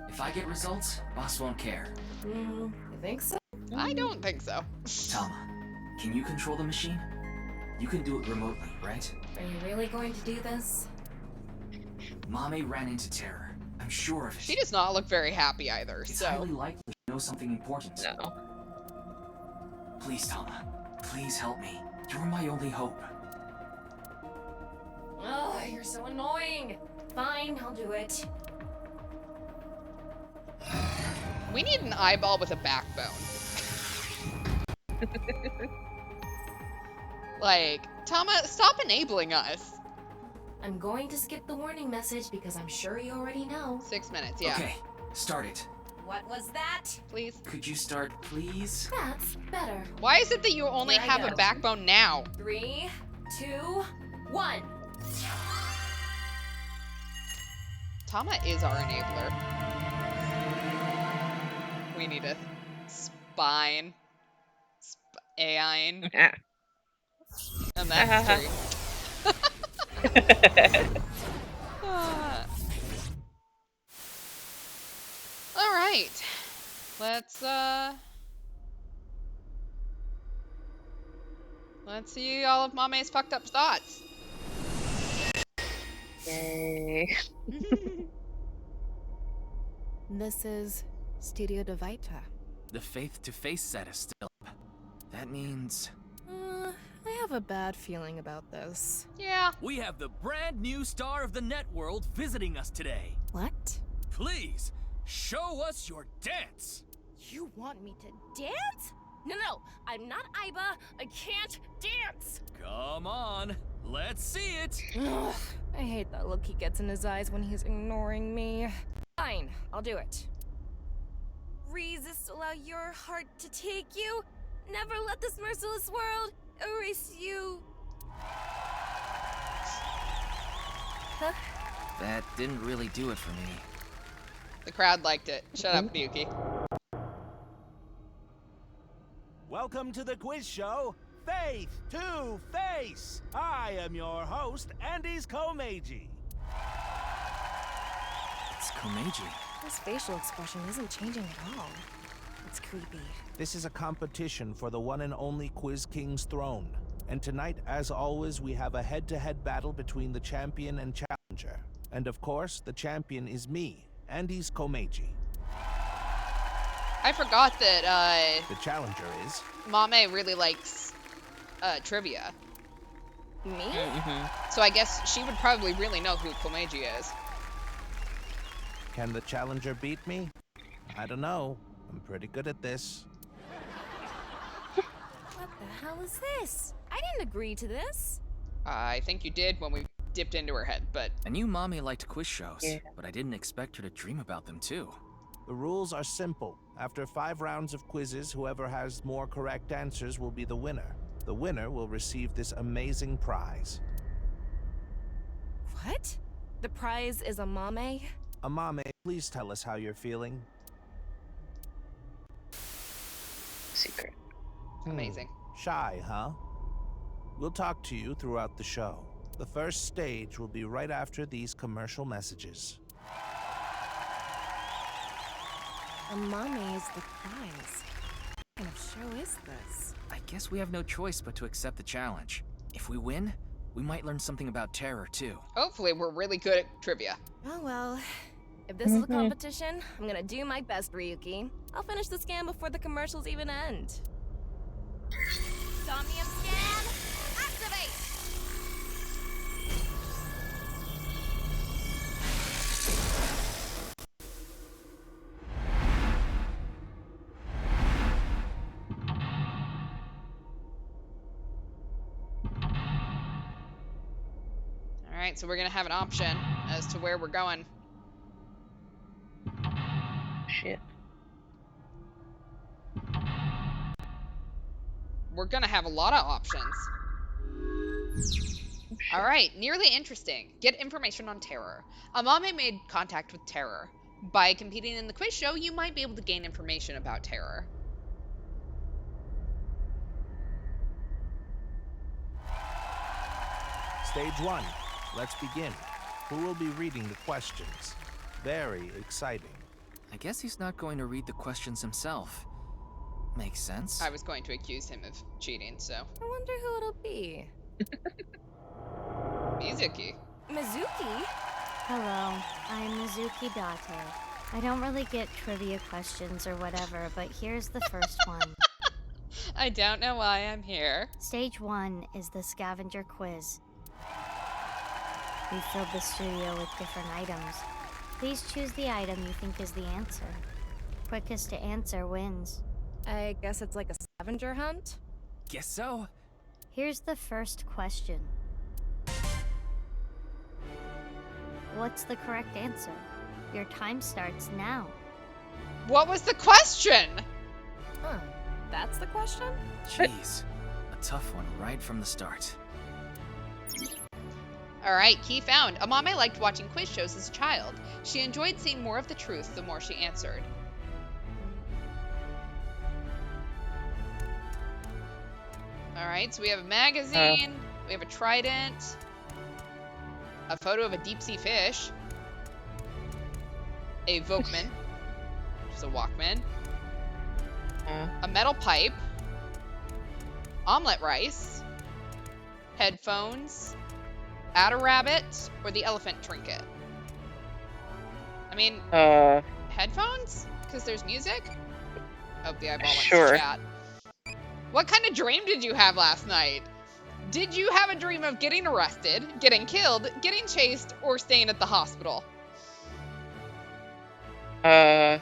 If I get results, Boss won't care. You think so? I don't think so. Tama, can you control the machine? You can do it remotely, right? Are you really going to do this? Mame ran into terror. I'm sure of it. She does not look very happy either, It's so... highly likely she knows something important. No. Please, Tama. Please help me. You're my only hope. Oh, you're so annoying. Fine, I'll do it. We need an eyeball with a backbone. Like, Tama, stop enabling us. I'm going to skip the warning message because I'm sure you already know. 6 minutes, yeah. Okay, start it. What was that? Please. Could you start, please? That's better. Why is it that you only Here I have go. a backbone now? 3, 2, 1. Tama is our enabler. We need a spine. Aine. Yeah. And that's true. All right. Let's see all of Mame's fucked up thoughts. Yay. This is Studio de Vita. The face-to-face set is still up. That means... I have a bad feeling about this. Yeah. We have the brand new star of the networld visiting us today. What? Please, show us your dance. You want me to dance? No, I'm not Aiba. I can't dance. Come on, let's see it. Ugh, I hate that look he gets in his eyes when he's ignoring me. Fine, I'll do it. Resist, allow your heart to take you. Never let this merciless world erase you. Huh? That didn't really do it for me. The crowd liked it. Shut up, Yuki. Welcome to the quiz show, Faith to Face. I am your host, Andy's Komeiji. It's Komeiji. His facial expression isn't changing at all. It's creepy. This is a competition for the one and only Quiz King's throne. And tonight, as always, we have a head-to-head battle between the champion and challenger. And of course, the champion is me, Andy's Komeiji. I forgot that, The challenger is... Mame really likes, trivia. Me? So I guess she would probably really know who Komeiji is. Can the challenger beat me? I don't know. I'm pretty good at this. What the hell is this? I didn't agree to this. I think you did when we dipped into her head, but... I knew Mommy liked quiz shows, Yeah. but I didn't expect her to dream about them too. The rules are simple. After 5 rounds of quizzes, whoever has more correct answers will be the winner. The winner will receive this amazing prize. What? The prize is a mame? Amame, please tell us how you're feeling. Secret. Amazing. Shy, huh? We'll talk to you throughout the show. The first stage will be right after these commercial messages. A mame is the prize. What kind of show is this? I guess we have no choice but to accept the challenge. If we win, we might learn something about terror, too. Hopefully we're really good at trivia. Oh well. If this is a competition, I'm gonna do my best, Ryuki. I'll finish the scan before the commercials even end. Somnium scan, activate! Alright, so we're gonna have an option as to where we're going. Shit. We're gonna have a lot of options. Alright, nearly interesting. Get information on terror. Amame made contact with terror. By competing in the quiz show, you might be able to gain information about terror. Stage 1. Let's begin. Who will be reading the questions? Very exciting. I guess he's not going to read the questions himself. Makes sense. I was going to accuse him of cheating, so. I wonder who it'll be. Mizuki. Mizuki? Hello, I'm Mizuki Date. I don't really get trivia questions or whatever, but here's the first one. I don't know why I'm here. Stage 1 is the scavenger quiz. We filled the studio with different items. Please choose the item you think is the answer. Quickest to answer wins. I guess it's like a scavenger hunt? Guess so. Here's the first question. What's the correct answer? Your time starts now. What was the question? Huh. That's the question? Jeez. A tough one right from the start. Alright, key found. Amame liked watching quiz shows as a child. She enjoyed seeing more of the truth the more she answered. Alright, so we have a magazine, we have a trident, a photo of a deep sea fish, a Volkman, which is a Walkman, a metal pipe, omelet rice, headphones, Add a rabbit, or the elephant trinket? I mean, headphones? Because there's music? Oh, the eyeball wants to chat. What kind of dream did you have last night? Did you have a dream of getting arrested, getting killed, getting chased, or staying at the hospital? No.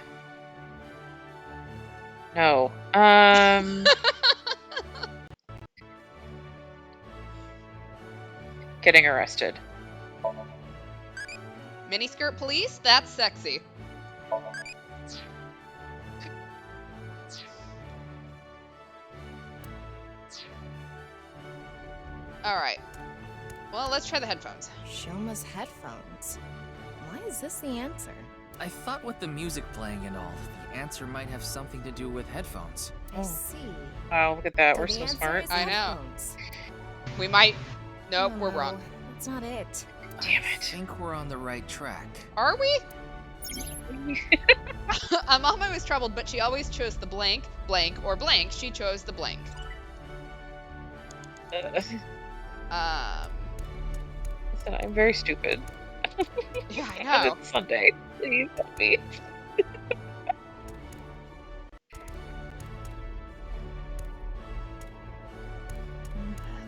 Getting arrested. Miniskirt police? That's sexy. Alright. Well, let's try the headphones. Shoma's headphones. Why is this the answer? I thought with the music playing and all, the answer might have something to do with headphones. I see. Wow, look at that. So We're the so answer smart. is I know. headphones. We might... Nope, we're No, wrong. That's not it. Damn I it. think we're on the right track. Are we? Amame was troubled, but she always chose the blank, blank, or blank. She chose the blank. Listen, I'm very stupid. Yeah, I know. It's Sunday. Please help me.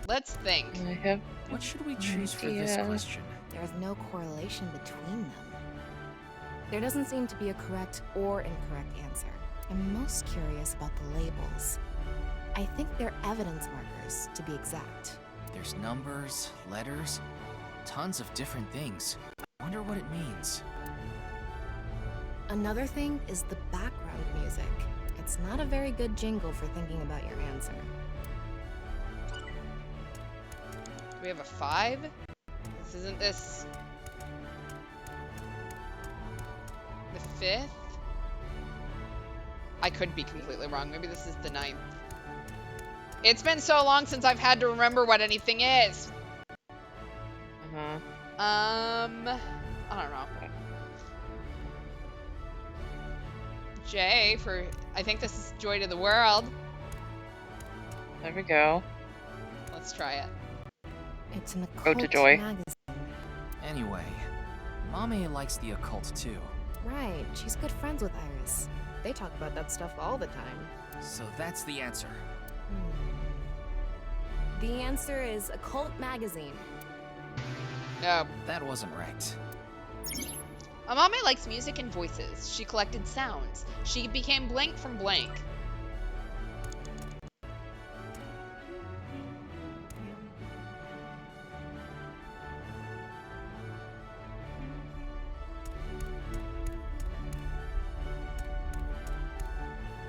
Let's think. I have What should we choose for this idea. question? There's no correlation between them. There doesn't seem to be a correct or incorrect answer. I'm most curious about the labels. I think they're evidence markers, to be exact. There's numbers, letters, tons of different things. I wonder what it means. Another thing is the background music. It's not a very good jingle for thinking about your answer. Do we have a 5? Isn't this the 5th? I could be completely wrong. Maybe this is the 9th. It's been so long since I've had to remember what anything is. I don't know. J for, I think this is Joy to the World. There we go. Let's try it. It's an Go occult to Joy. magazine. Anyway, Mame likes the occult too. Right, she's good friends with Iris. They talk about that stuff all the time. So that's the answer. The answer is Occult Magazine. No. That wasn't right. Amame likes music and voices. She collected sounds. She became blank from blank.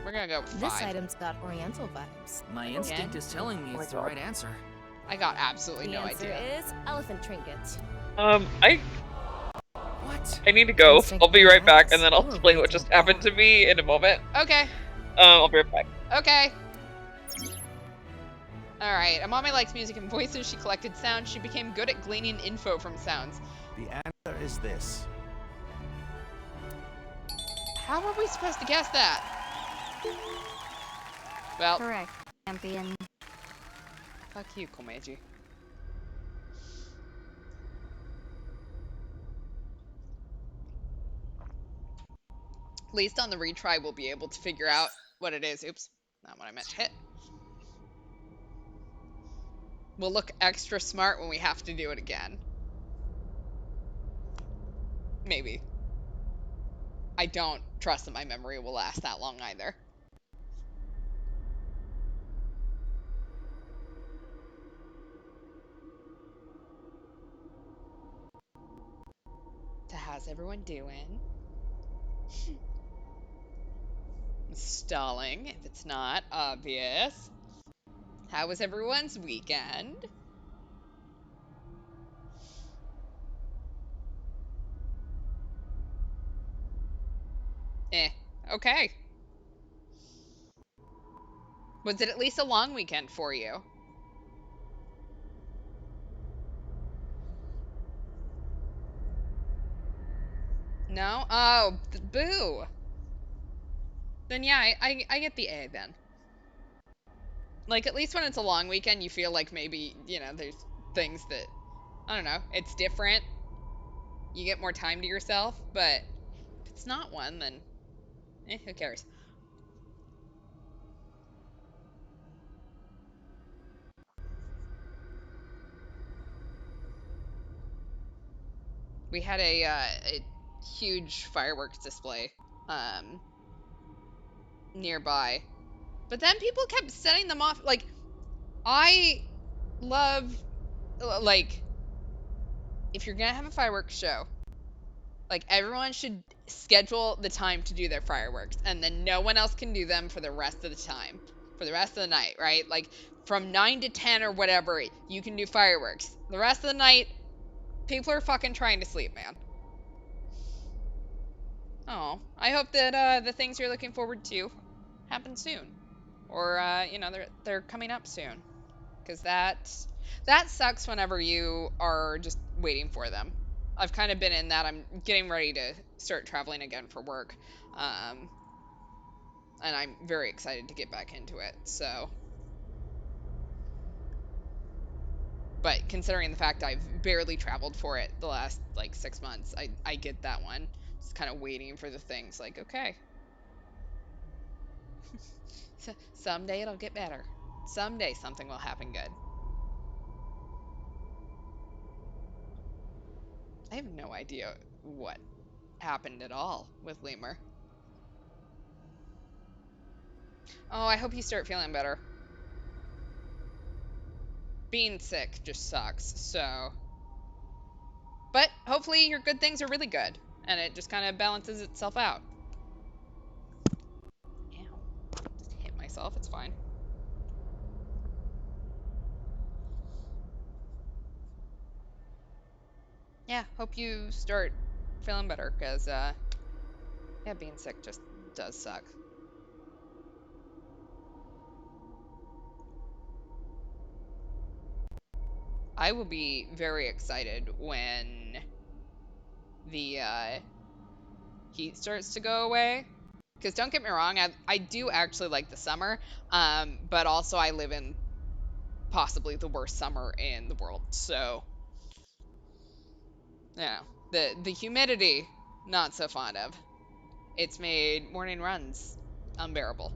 We're gonna go with 5. This item's got Oriental vibes. My instinct is telling me it's the right answer. I got absolutely no idea. The answer is elephant trinket. What? I need to go. I'll be right back, and then I'll explain what just happened to me in a moment. Okay. I'll be right back. Okay. Alright, Amame likes music and voices. She collected sounds. She became good at gleaning info from sounds. The answer is this. How are we supposed to guess that? Well. Correct, champion. Fuck you, Komeiji. At least on the retry, we'll be able to figure out what it is. Oops, not what I meant to hit. We'll look extra smart when we have to do it again. Maybe. I don't trust that my memory will last that long either. So how's everyone doing? Stalling, if it's not obvious. How was everyone's weekend? Okay. Was it at least a long weekend for you? No? Oh, boo. Then yeah, I get the A then. Like, at least when it's a long weekend, you feel like maybe, you know, there's things that, I don't know, it's different. You get more time to yourself, but if it's not one, then, who cares? We had a huge fireworks display nearby, but then people kept setting them off. Like, I love, like, if you're gonna have a fireworks show, like, everyone should schedule the time to do their fireworks, and then no one else can do them for the rest of the time, for the rest of the night, right? Like, from 9 to 10 or whatever, you can do fireworks. The rest of the night, people are fucking trying to sleep, man. Oh, I hope that the things you're looking forward to happen soon, or you know, they're coming up soon, because that sucks whenever you are just waiting for them. I've kind of been in that. I'm getting ready to start traveling again for work, and I'm very excited to get back into it. So, but considering the fact I've barely traveled for it the last like 6 months, I get that one. Just kind of waiting for the things. Like, okay. Someday it'll get better. Someday something will happen good. I have no idea what happened at all with Lemur. Oh, I hope you start feeling better. Being sick just sucks, so. But hopefully your good things are really good, and it just kind of balances itself out. myself. It's fine. Yeah, hope you start feeling better, because, yeah, being sick just does suck. I will be very excited when the heat starts to go away. Because don't get me wrong, I do actually like the summer, but also I live in possibly the worst summer in the world. So, yeah, the humidity, not so fond of. It's made morning runs unbearable.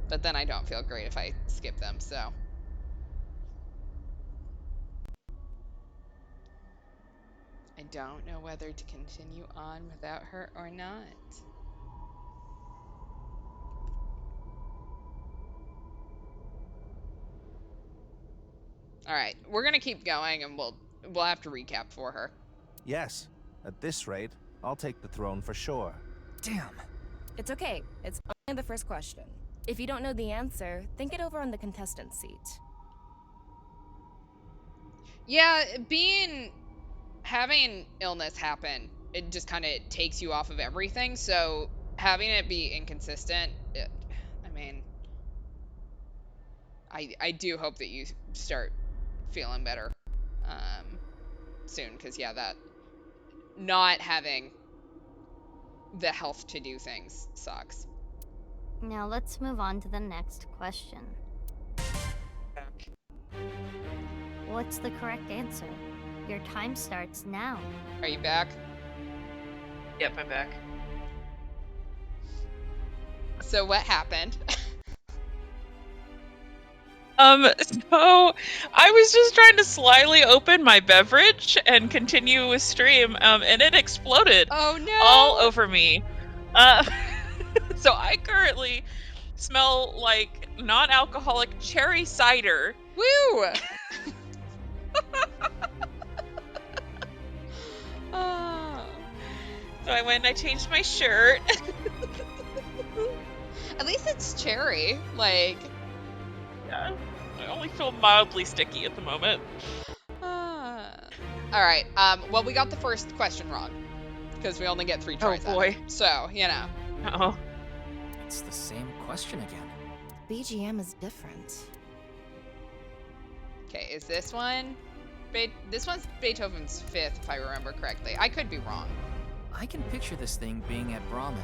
But then I don't feel great if I skip them, so. I don't know whether to continue on without her or not. All right, we're gonna keep going, and we'll have to recap for her. Yes. At this rate, I'll take the throne for sure. Damn. It's okay. It's only the first question. If you don't know the answer, think it over on the contestant seat. Yeah, having illness happen, it just kind of takes you off of everything. So having it be inconsistent, I mean, I do hope that you start feeling better soon, because yeah, that not having the health to do things sucks. Now let's move on to the next question. What's the correct answer? Your time starts now. Are you back? Yep, I'm back. So what happened? So I was just trying to slyly open my beverage and continue with stream, and it exploded. Oh no! All over me. So I currently smell like non-alcoholic cherry cider. Woo! So I went and I changed my shirt. At least it's cherry, like. Yeah, I only feel mildly sticky at the moment. All right. Well, we got the first question wrong because we only get 3 tries. Oh boy. At it. So you know. Uh-oh. It's the same question again. BGM is different. Okay, is this one? This one's Beethoven's 5th, if I remember correctly. I could be wrong. I can picture this thing being at Brahmin.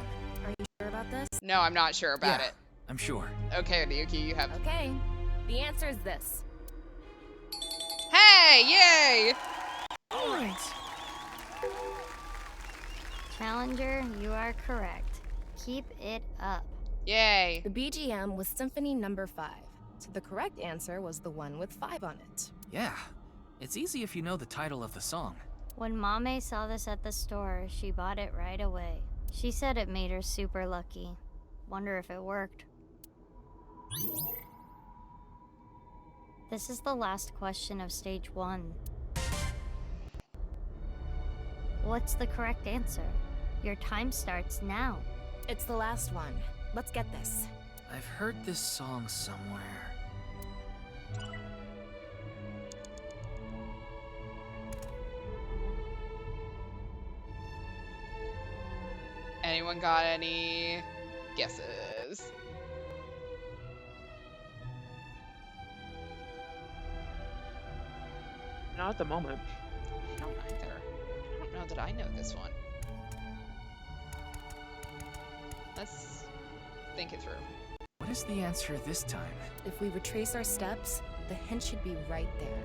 Are you sure about this? No, I'm not sure about Yeah, it. I'm sure. Okay, Ryuki, you have. Okay. The answer is this. Hey! Yay! All right. Challenger, you are correct. Keep it up. Yay! The BGM was Symphony Number 5, so the correct answer was the one with 5 on it. Yeah. It's easy if you know the title of the song. When Mame saw this at the store, she bought it right away. She said it made her super lucky. Wonder if it worked. This is the last question of stage 1. What's the correct answer? Your time starts now. It's the last one. Let's get this. I've heard this song somewhere. Anyone got any guesses? Not at the moment. I don't either. I don't know that I know this one. Let's think it through. What is the answer this time? If we retrace our steps, the hint should be right there.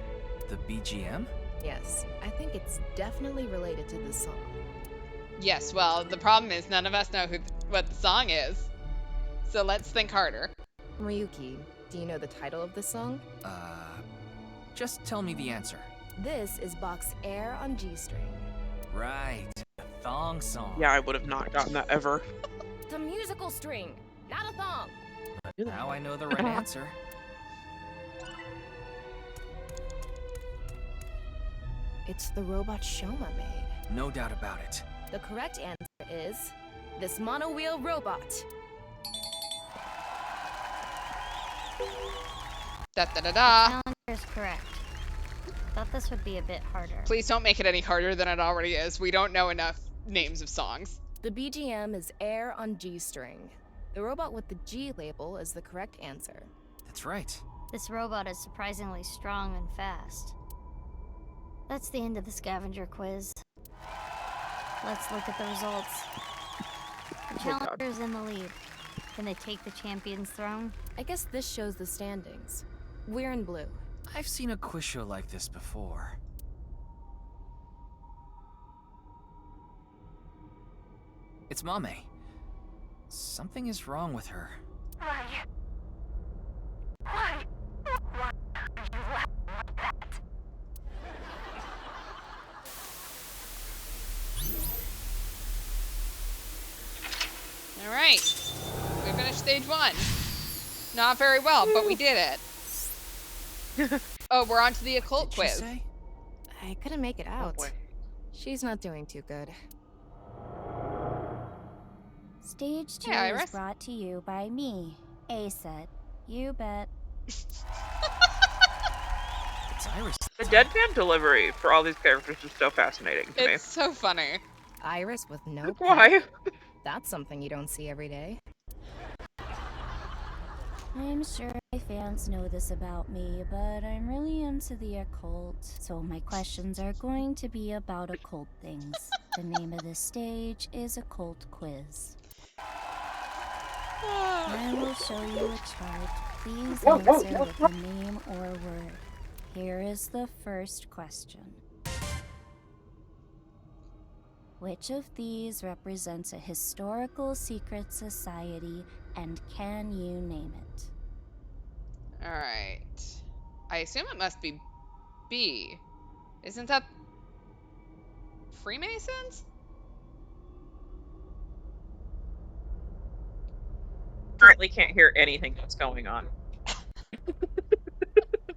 The BGM? Yes, I think it's definitely related to this song. Yes, well, the problem is none of us know what the song is. So let's think harder. Ryuki, do you know the title of the song? Just tell me the answer. This is Bach's Air on G-string. Right, the thong song. Yeah, I would have not gotten that ever. It's a musical string, not a thong. But now I know the right answer. It's the robot Shoma made. No doubt about it. The correct answer is this mono-wheel robot. Da da da da. Challenger is correct. Thought this would be a bit harder. Please don't make it any harder than it already is. We don't know enough names of songs. The BGM is Air on G string. The robot with the G label is the correct answer. That's right. This robot is surprisingly strong and fast. That's the end of the scavenger quiz. Let's look at the results. The challenger is in the lead. Can they take the champion's throne? I guess this shows the standings. We're in blue. I've seen a quiz show like this before. It's Mame. Something is wrong with her. Why are you laughing like that? All right. We finished stage 1. Not very well, but we did it. Oh, we're on to the occult quiz. I couldn't make it out. boy. She's not doing too good. Stage 2 Hey, is Iris. brought to you by me, A-Set. You bet. It's Iris. The deadpan delivery for all these characters is so fascinating to me. It's so funny. Iris with no Why? That's something you don't see every day. I'm sure my fans know this about me, but I'm really into the occult. So my questions are going to be about occult things. The name of this stage is Occult Quiz. I will show you a chart. Please answer with a name or word. Here is the first question. Which of these represents a historical secret society, and can you name it? All right. I assume it must be B. Isn't that Freemasons? Currently can't hear anything that's going on.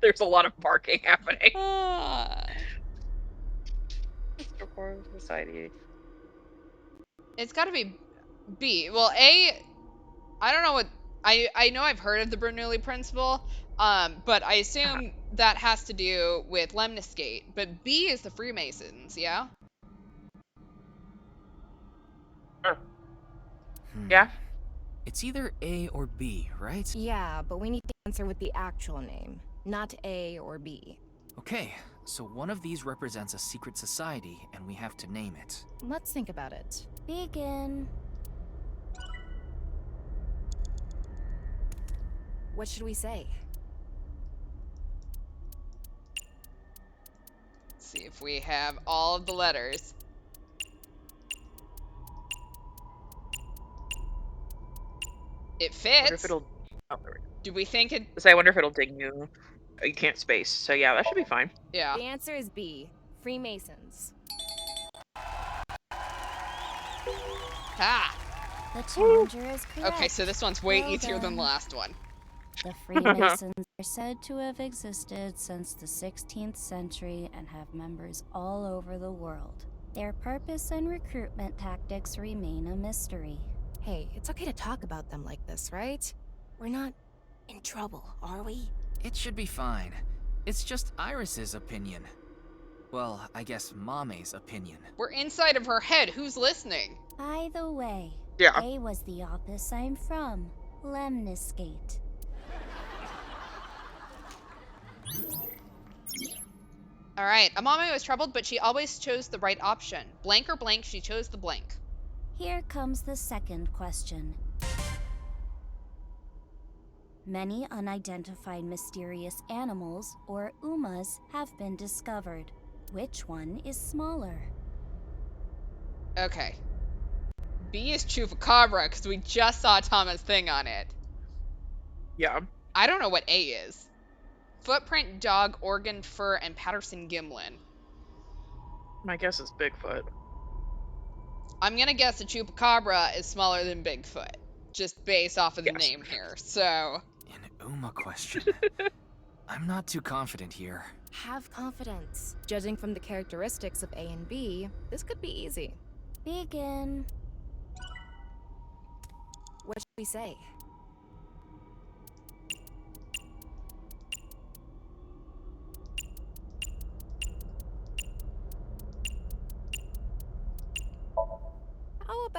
There's a lot of barking happening. Historical Society. It's got to be B. Well, A, I don't know what I know I've heard of the Bernoulli principle, but I assume that has to do with Lemniscate. But B is the Freemasons, yeah? Yeah. It's either A or B, right? Yeah, but we need to answer with the actual name, not A or B. Okay, so one of these represents a secret society, and we have to name it. Let's think about it. Begin. What should we say? Let's see if we have all of the letters. It I wonder if fits. it'll. Oh, there we go. Do we think it? So I wonder if it'll ding you. You can't space. So yeah, that should be fine. Yeah. The answer is B. Freemasons. Ah. The challenger is correct. Okay, so this one's way Well easier than done. the last one. The Freemasons are said to have existed since the 16th century and have members all over the world. Their purpose and recruitment tactics remain a mystery. Hey, it's okay to talk about them like this, right? We're not in trouble, are we? It should be fine. It's just Iris's opinion. Well, I guess Mame's opinion. We're inside of her head. Who's listening? By the way, Yeah. A was the office I'm from, Lemniscate. All right. Amame was troubled, but she always chose the right option. Blank or blank, she chose the blank. Here comes the second question. Many unidentified mysterious animals, or UMAs, have been discovered. Which one is smaller? Okay. B is Chupacabra, because we just saw Tama's thing on it. Yeah. I don't know what A is. Footprint, dog, organ, fur, and Patterson Gimlin. My guess is Bigfoot. I'm gonna guess the Chupacabra is smaller than Bigfoot, just based off of the name here. So. An Uma question. I'm not too confident here. Have confidence. Judging from the characteristics of A and B, this could be easy. Begin. What should we say?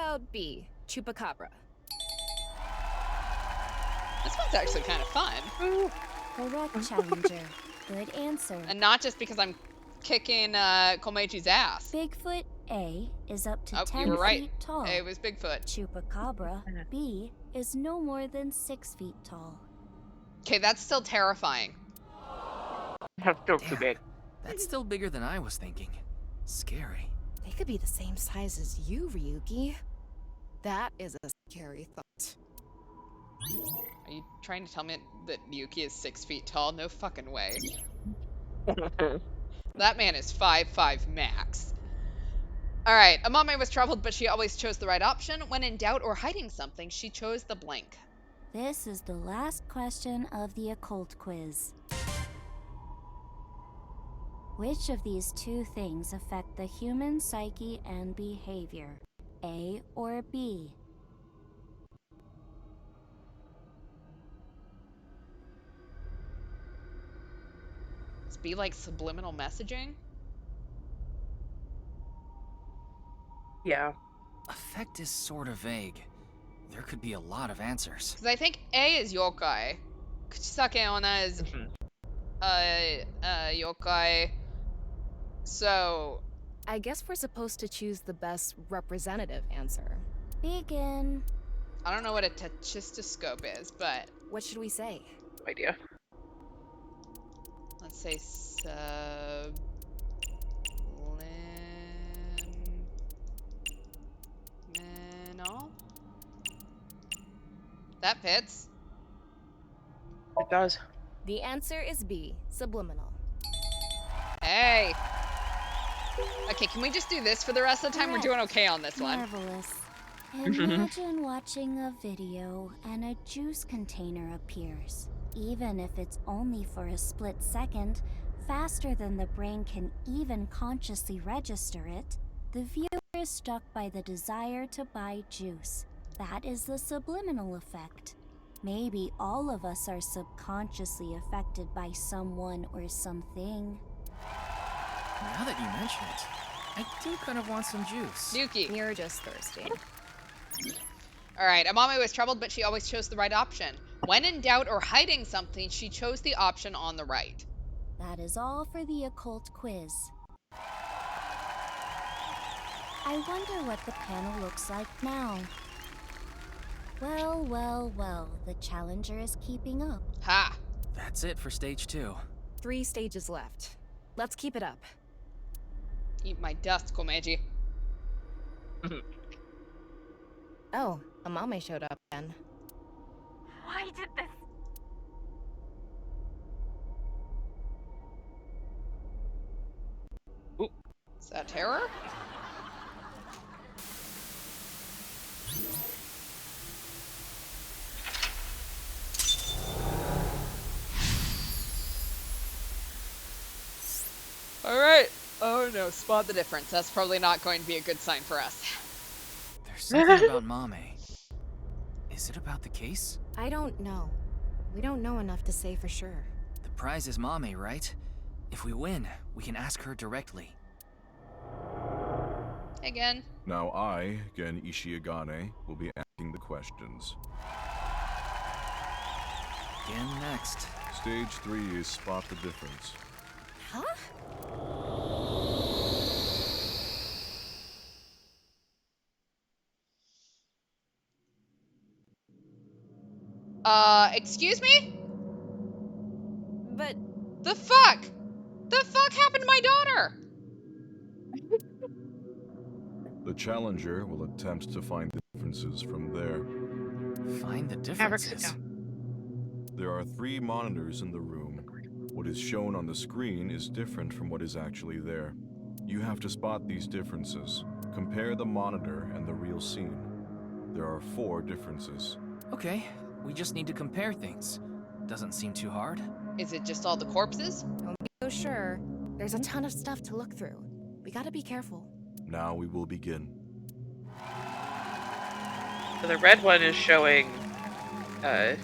about B, Chupacabra? This one's actually kind of fun. Correct, Challenger. Good answer. And not just because I'm kicking Komechi's ass. Bigfoot A is up to Oh, 10 you were right. feet tall. It was Bigfoot. Chupacabra B is no more than 6 feet tall. Okay, that's still terrifying. That's still too big. That's still bigger than I was thinking. Scary. They could be the same size as you, Ryuki. That is a scary thought. Are you trying to tell me that Yuki is 6 feet tall? No fucking way. That man is 5'5" max. Alright, Amame was troubled, but she always chose the right option. When in doubt or hiding something, she chose the blank. This is the last question of the occult quiz. Which of these two things affect the human psyche and behavior? A or B? It's be like subliminal messaging? Yeah. Effect is sort of vague. There could be a lot of answers. Because I think A is yokai. Kuchisake Onna is yokai. So I guess we're supposed to choose the best representative answer. Begin. I don't know what a tachistoscope is, but What should we say? No idea. let's say subliminal. That fits. It does. The answer is B, subliminal. Hey. Okay, can we just do this for the rest of the time? We're doing okay on this one. Marvelous. Imagine watching a video and a juice container appears. Even if it's only for a split second, faster than the brain can even consciously register it, the viewer is struck by the desire to buy juice. That is the subliminal effect. Maybe all of us are subconsciously affected by someone or something. Now that you mention it, I do kind of want some juice. Yuki. You're just thirsty. Alright, Amame was troubled, but she always chose the right option. When in doubt or hiding something, she chose the option on the right. That is all for the occult quiz. I wonder what the panel looks like now. Well, well, well, the challenger is keeping up. Ha! That's it for stage 2. 3 stages left. Let's keep it up. Eat my dust, Komeji. Oh, Amame showed up again. Why did this? Is that terror? Alright. Oh no, spot the difference. That's probably not going to be a good sign for us. There's something about Mame. Is it about the case? I don't know. We don't know enough to say for sure. The prize is Mame, right? If we win, we can ask her directly. Again. Now I, Gen Ishiagane, will be asking the questions. Again next. Stage 3 is spot the difference. Huh? Excuse me? But the fuck? The fuck happened to my daughter? The challenger will attempt to find the differences from there. Find the differences? There are 3 monitors in the room. What is shown on the screen is different from what is actually there. You have to spot these differences. Compare the monitor and the real scene. There are 4 differences. Okay, we just need to compare things. Doesn't seem too hard. Is it just all the corpses? Don't be so sure. There's a ton of stuff to look through. We gotta be careful. Now we will begin. So the red one is showing so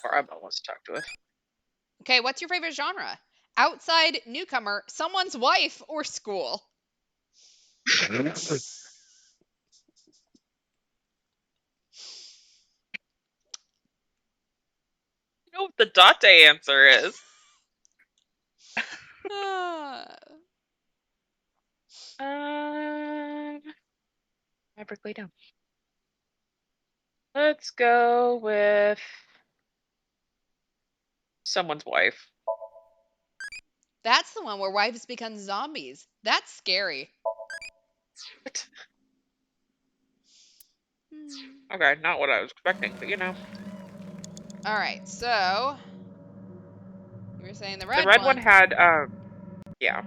far Emma wants to talk to us. Okay, what's your favorite genre? Outside, newcomer, someone's wife, or school? know what the Date answer is. Maverick, lay down. Let's go with someone's wife. That's the one where wives become zombies. That's scary. What? Okay, not what I was expecting, but you know. All right, so you were saying the red one had, yeah.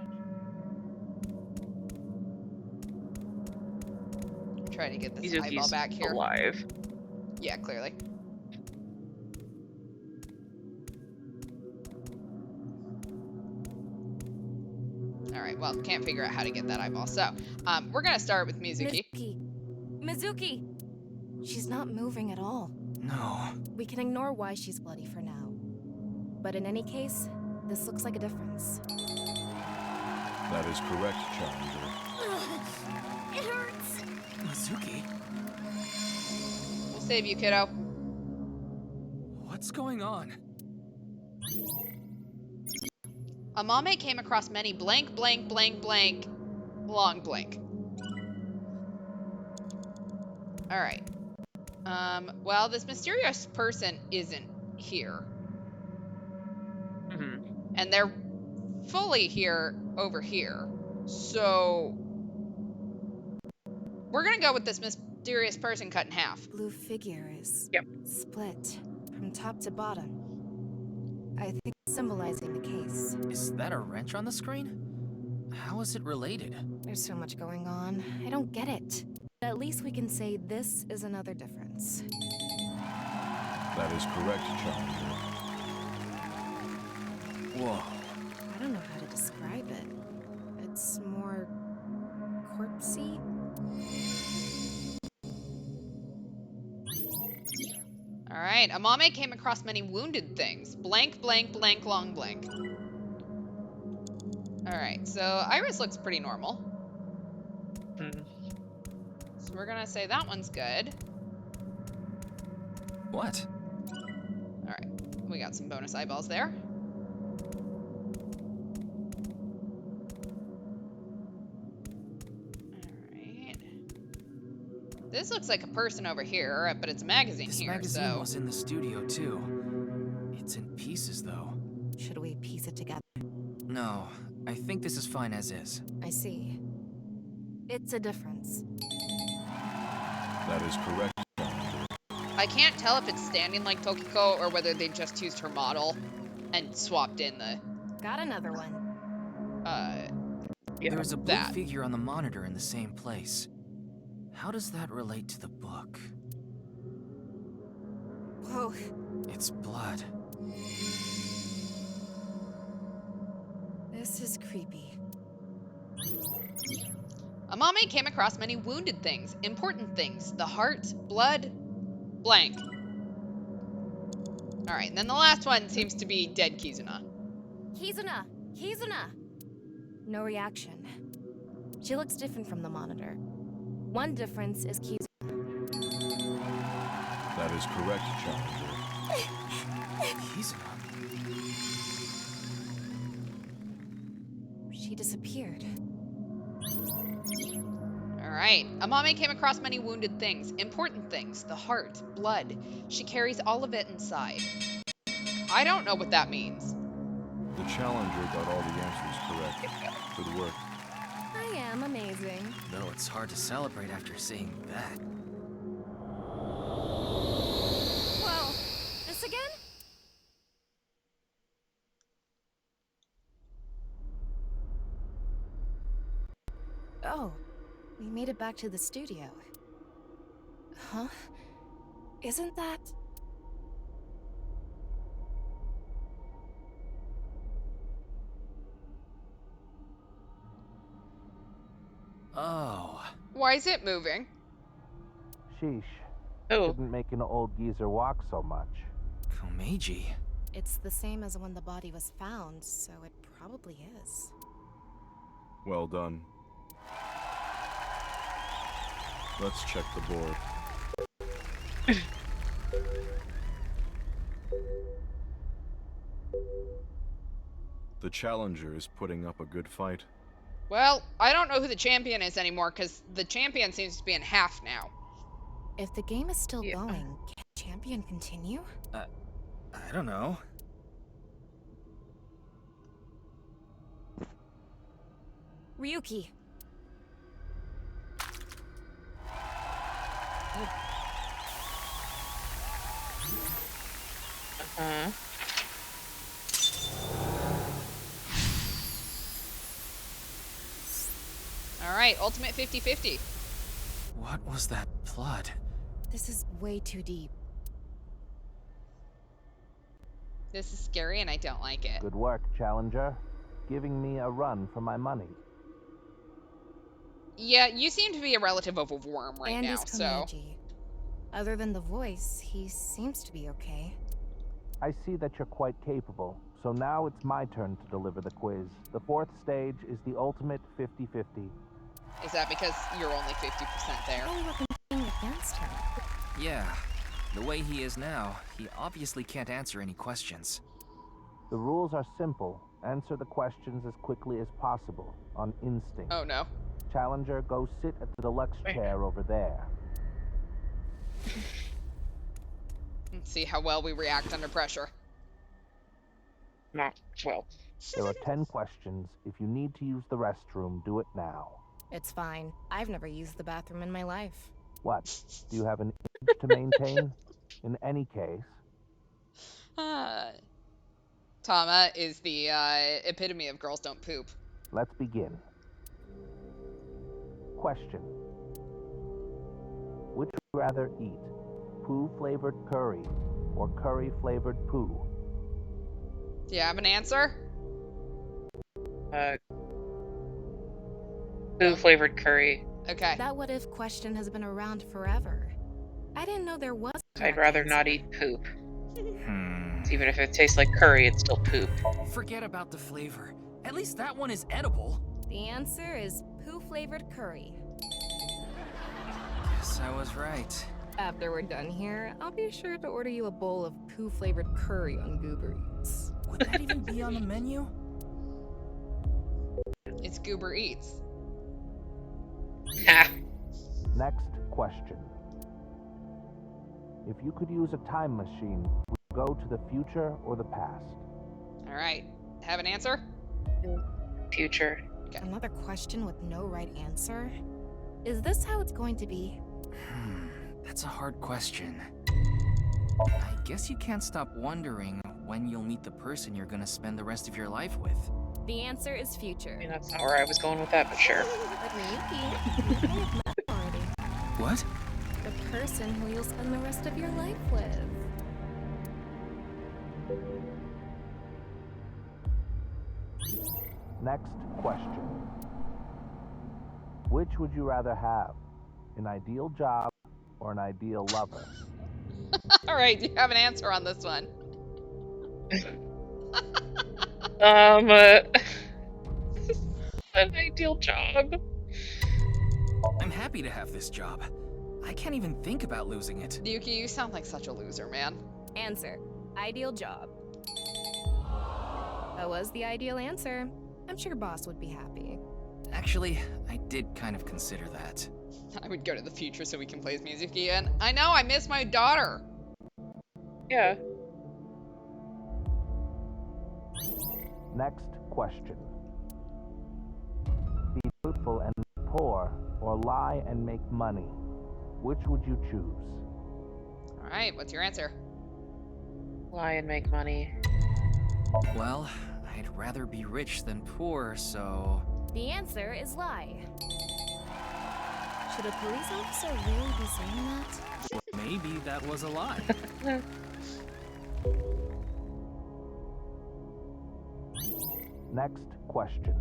I'm trying to get this eyeball Mizuki's back here. alive. Yeah, clearly. All right, well, can't figure out how to get that eyeball. So, we're going to start with Mizuki. Mizuki! She's not moving at all. No. We can ignore why she's bloody for now. But in any case, this looks like a difference. That is correct, Challenger. It hurts. Mizuki? We'll save you, kiddo. What's going on? Amame came across many blank, blank, blank, blank, long blank. All right. Well, this mysterious person isn't here. And they're fully here over here. So we're going to go with this mysterious person cut in half. Blue figure is split from top to bottom. I think it's symbolizing the case. Is that a wrench on the screen? How is it related? There's so much going on. I don't get it. At least we can say this is another difference. That is correct, Challenger. Whoa. I don't know how to describe it. It's more corpsey. All right. Amame came across many wounded things. Blank, blank, blank, long blank. All right. So Iris looks pretty normal. So we're going to say that one's good. What? All right. We got some bonus eyeballs there. This looks like a person over here, but it's a magazine This here, magazine was in the studio, too. It's in pieces, though. Should we piece it together? No, I think this is fine as is. I see. It's a difference. That is correct. I can't tell if it's standing like Tokiko or whether they just used her model and swapped in the... Got another one. There's a blue figure on the monitor in the same place. How does that relate to the book? Whoa. It's blood. This is creepy. Amame came across many wounded things, important things, the heart, blood, blank. All right, and then the last one seems to be dead Kizuna. Kizuna! Kizuna! No reaction. She looks different from the monitor. One difference is Kizuna. That is correct, Challenger. Kizuna? She disappeared. All right, Amame came across many wounded things, important things, the heart, blood. She carries all of it inside. I don't know what that means. The Challenger got all the answers correct. Good work. I am amazing. Though it's hard to celebrate after seeing that. Whoa, this again? Oh, we made it back to the studio. Huh? Isn't that... Oh. Why is it moving? Sheesh. Shouldn't make an old geezer walk so much. Komeiji. It's the same as when the body was found, so it probably is. Well done. Let's check the board. The challenger is putting up a good fight. Well, I don't know who the champion is anymore, because the champion seems to be in half now. If the game is still going, can champion continue? I don't know. Ryuki. Alright, ultimate 50-50. What was that blood? This is way too deep. This is scary and I don't like it. Good work, Challenger. Giving me a run for my money. Yeah, you seem to be a relative of a worm right and now, his so... Komeiji. Other than the voice, he seems to be okay. I see that you're quite capable, so now it's my turn to deliver the quiz. The fourth stage is the ultimate 50-50. Is that because you're only 50% there? Oh, we're competing against him. Yeah. The way he is now, he obviously can't answer any questions. The rules are simple. Answer the questions as quickly as possible, on instinct. Oh no. Challenger, go sit at the deluxe chair over there. Let's see how well we react under pressure. Not well. There are 10 questions. If you need to use the restroom, do it now. It's fine. I've never used the bathroom in my life. What? Do you have an image to maintain? In any case... Tama is the epitome of girls don't poop. Let's begin. Question. Which would you rather eat? Poo-flavored curry or curry-flavored poo? Do you have an answer? Poo-flavored curry. Okay. That what if question has been around forever. I didn't know there was a I'd rather not eat poop. Even if it tastes like curry, it's still poop. Forget about the flavor. At least that one is edible. The answer is poo-flavored curry. Guess I was right. After we're done here, I'll be sure to order you a bowl of poo-flavored curry on Goober Eats. Would that even be on the menu? It's Goober Eats. Next question. If you could use a time machine, would you go to the future or the past? Alright. Have an answer? Future. Okay. Another question with no right answer? Is this how it's going to be? That's a hard question. I guess you can't stop wondering when you'll meet the person you're gonna spend the rest of your life with. The answer is future. I mean, that's not where I was going with that, but sure. But Ryuki, you may have met already. What? The person who you'll spend the rest of your life with. Next question. Which would you rather have? An ideal job or an ideal lover? Alright, do you have an answer on this one? An ideal job. I'm happy to have this job. I can't even think about losing it. Yuki, you sound like such a loser, man. Answer. Ideal job. That was the ideal answer. I'm sure boss would be happy. Actually, I did kind of consider that. I would go to the future so we can play as Mizuki again. I know, I miss my daughter. Yeah. Next question. Be truthful and poor, or lie and make money. Which would you choose? Alright, what's your answer? Lie and make money. Well, I'd rather be rich than poor, so... The answer is lie. Should a police officer really be saying that? Maybe that was a lie. Next question.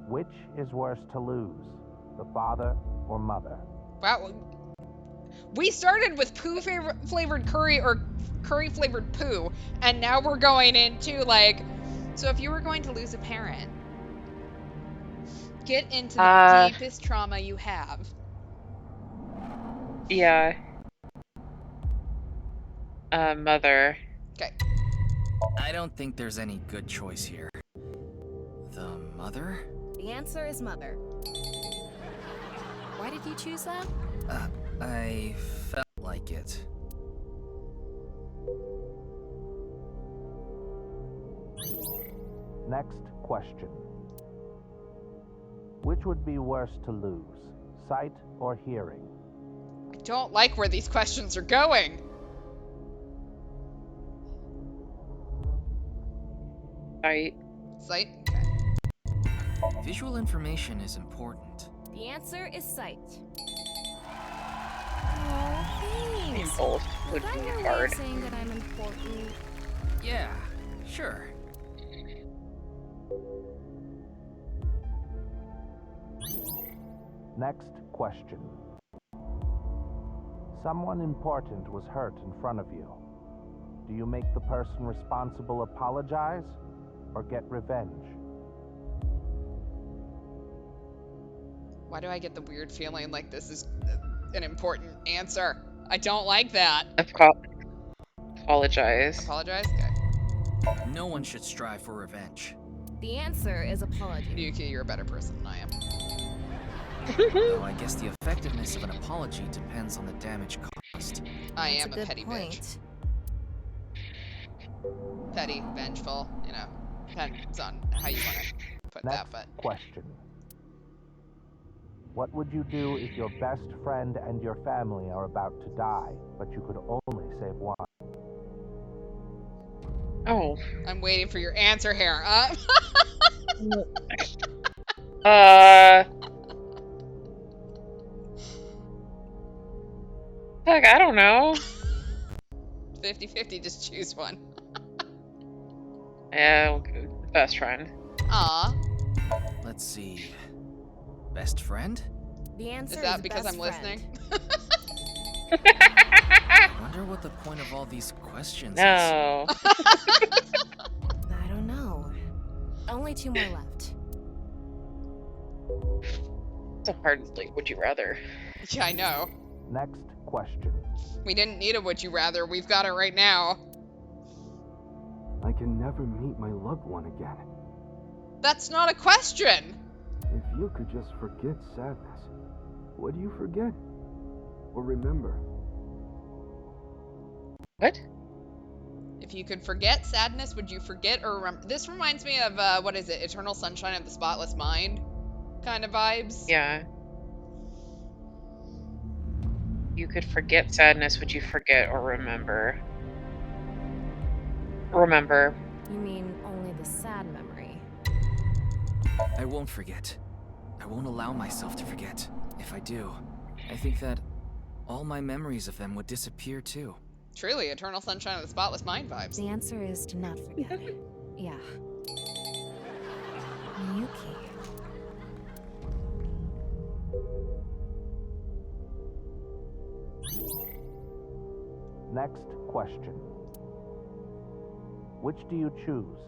Which is worse to lose, the father or mother? Wow. We started with poo-flavored curry or curry-flavored poo, and now we're going into, like... So if you were going to lose a parent, get into the deepest trauma you have. Yeah. Mother. Okay. I don't think there's any good choice here. The mother? The answer is Mother. Why did you choose that? I felt like it. Next question. Which would be worse to lose, sight or hearing? I don't like where these questions are going. Sight. Sight? Visual information is important. The answer is sight. Oh, thanks. Both Is would that be your way hard. of saying that I'm important? Yeah, sure. Next question. Someone important was hurt in front of you. Do you make the person responsible apologize or get revenge? Why do I get the weird feeling like this is an important answer? I don't like that. Apologize. Apologize? Okay. No one should strive for revenge. The answer is apology. Yuki, you're a better person than I am. Though I guess the effectiveness of an apology depends on the damage caused. I am That's a good petty point. bitch. Petty, vengeful, you know, depends on how you want to put Next that, but... question. What would you do if your best friend and your family are about to die, but you could only save one? Oh. I'm waiting for your answer here. Fuck, I don't know. 50-50, just choose one. Yeah, best friend. Aw. Let's see. Best friend? The answer Is that is because best I'm friend. listening? I wonder what the point of all these questions No. is. I don't know. Only 2 more left. It's a hard, like, would you rather? Yeah, I know. Next question. We didn't need a would you rather. We've got it right now. I can never meet my loved one again. That's not a question. If you could just forget sadness, what do you forget? Or remember? What? If you could forget sadness, would you forget or remember? This reminds me of, what is it? Eternal Sunshine of the Spotless Mind kind of vibes. Yeah. You could forget sadness, would you forget or remember? Remember. You mean only the sad memory? I won't forget. I won't allow myself to forget. If I do, I think that all my memories of them would disappear too. Truly, Eternal Sunshine of the Spotless Mind vibes. The answer is to not forget. Yeah. Yuki. Next question. Which do you choose?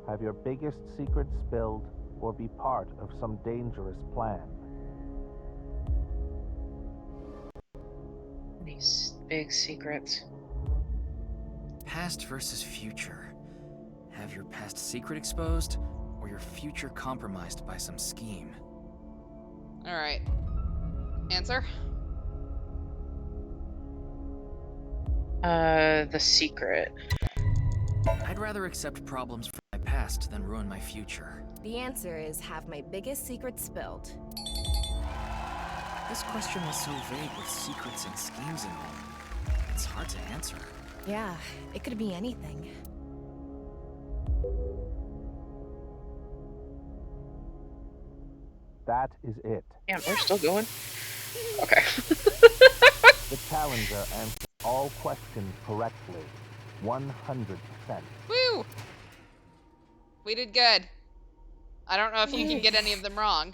Have your biggest secret spilled or be part of some dangerous plan? These big secrets. Past versus future. Have your past secret exposed, or your future compromised by some scheme? Alright. Answer? The secret. I'd rather accept problems from my past than ruin my future. The answer is have my biggest secret spilled. This question was so vague with secrets and schemes and all. It's hard to answer. Yeah, it could be anything. That is it. Yeah, we're still going. Okay. The challenger answered all questions correctly. 100%. Woo! We did good. I don't know if you can get any of them wrong.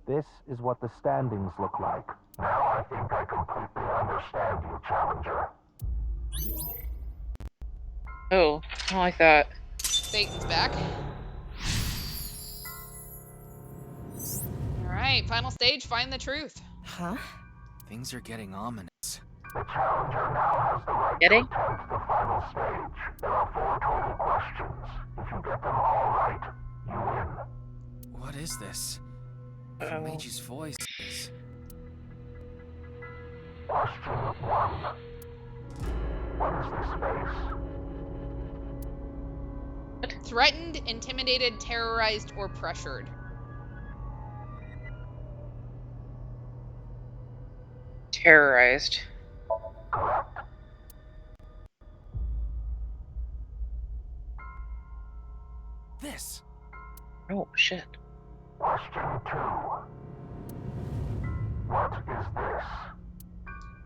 This is what the standings look like. Now I think I completely understand you, Challenger. Oh, I like that. Satan's back. Alright, final stage, find the truth. Huh? Things are getting ominous. The challenger now has the right Getting? to attempt the final stage. There are 4 total questions. If you get them all right, you win. What is this? Komeji's voice is... Question 1. What is this space? Threatened, intimidated, terrorized, or pressured. Terrorized. Correct. This. Oh, shit. Question 2. What is this?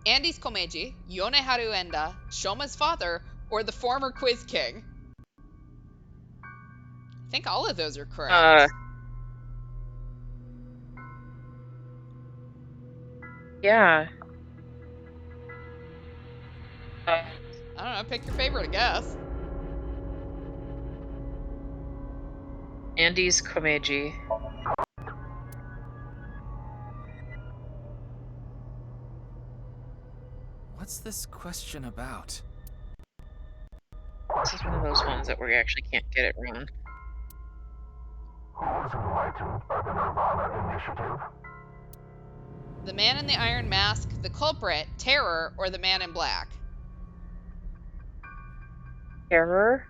Andy's Komeji, Yoneharu Enda, Shoma's father, or the former Quiz King? I think all of those are correct. Yeah. I don't know, pick your favorite, I guess. Andy's Komeji. What's this question about? This is one of those ones that we actually can't get it wrong. Who was enlightened by the nirvanA initiative? The man in the iron mask, the culprit, Terror, or the man in black? Terror?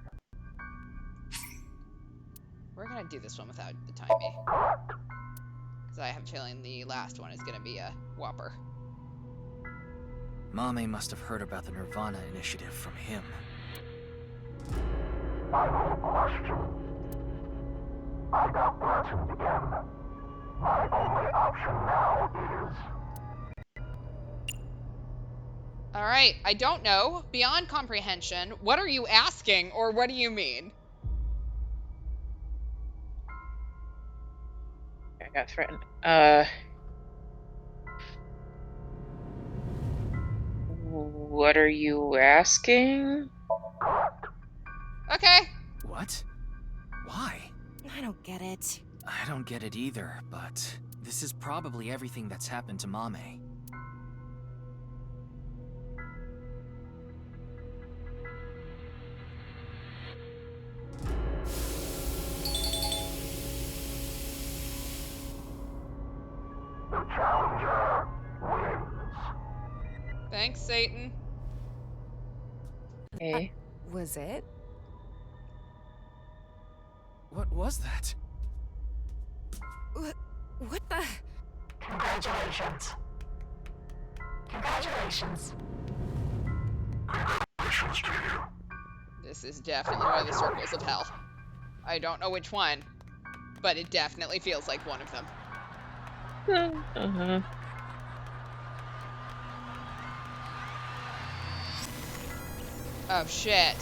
We're gonna do this one without the timey. Because I have a feeling the last one is gonna be a whopper. Mame must have heard about the nirvanA initiative from him. Final question. I got threatened again. My only option now is... Alright, I don't know. Beyond comprehension, what are you asking, or what do you mean? I got threatened. What are you asking? Okay. What? Why? I don't get it. I don't get it either, but this is probably everything that's happened to Mame. The challenger wins. Thanks, Satan. Hey. Was it? What was that? What the? Congratulations. Congratulations. Congratulations to you. This is definitely one of the circles of hell. I don't know which one, but it definitely feels like one of them. Uh-huh. Oh, shit.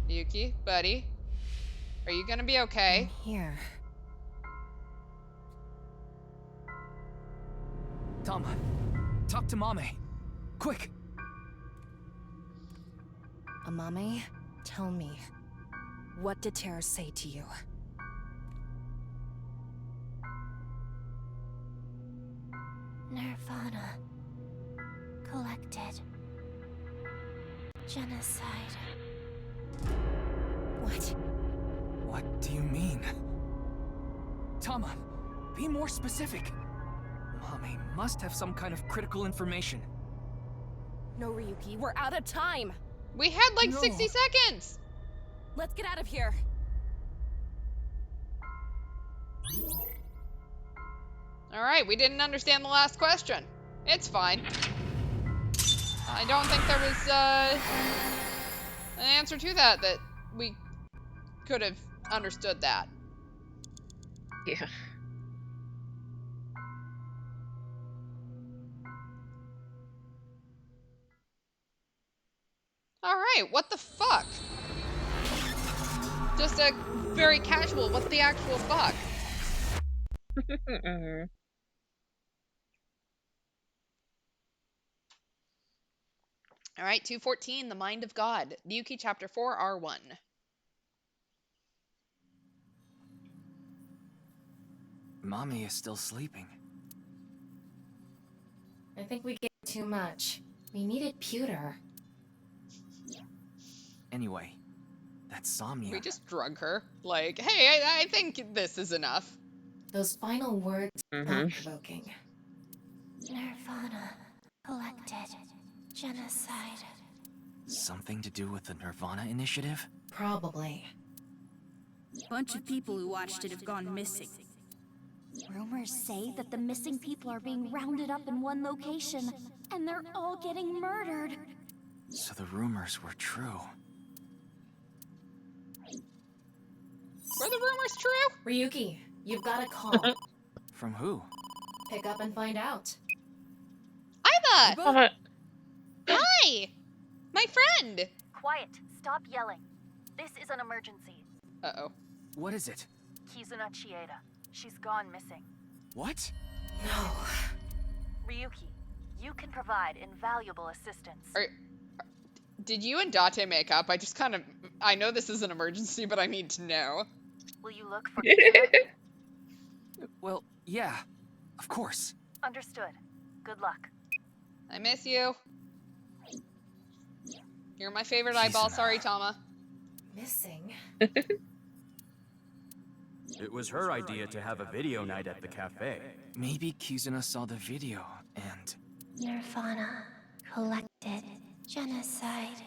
Yuki, buddy, are you gonna be okay? I'm here. Tama, talk to Mame. Quick! Amame, tell me, what did Terra say to you? nirvanA. Collected. Genocide. What? What do you mean? Tama, be more specific. Mame must have some kind of critical information. No, Ryuki, we're out of time! We had like No. 60 seconds! Let's get out of here! Alright, we didn't understand the last question. It's fine. I don't think there was an answer to that we could have understood that. Yeah. Alright, what the fuck? Just a very casual, what the actual fuck? All right, 214, The Mind of God. Ryuki Chapter 4, R1. Mommy is still sleeping. I think we gave too much. We needed pewter. Anyway, that's Somnium. We just drug her. Like, hey, I think this is enough. Those final words are thought-provoking. nirvanA. Collected. Genocide. Something to do with the nirvanA initiative? Probably. Bunch of people who watched it have gone missing. Rumors say that the missing people are being rounded up in one location, and they're all getting murdered. So the rumors were true. Were the rumors true? Ryuki, you've got a call. From who? Pick up and find out. Aiba! Hi! My friend! Quiet. Stop yelling. This is an emergency. Uh-oh. What is it? Kizuna Chieda. She's gone missing. What? No. Ryuki, you can provide invaluable assistance. Did you and Date make up? I know this is an emergency, but I need to know. Will you look for Kizuna? Well, yeah. Of course. Understood. Good luck. I miss you. You're my favorite eyeball. Sorry, Tama. Missing? It was her idea to have a video night at the cafe. Maybe Kizuna saw the video and... nirvanA. Collected. Genocide.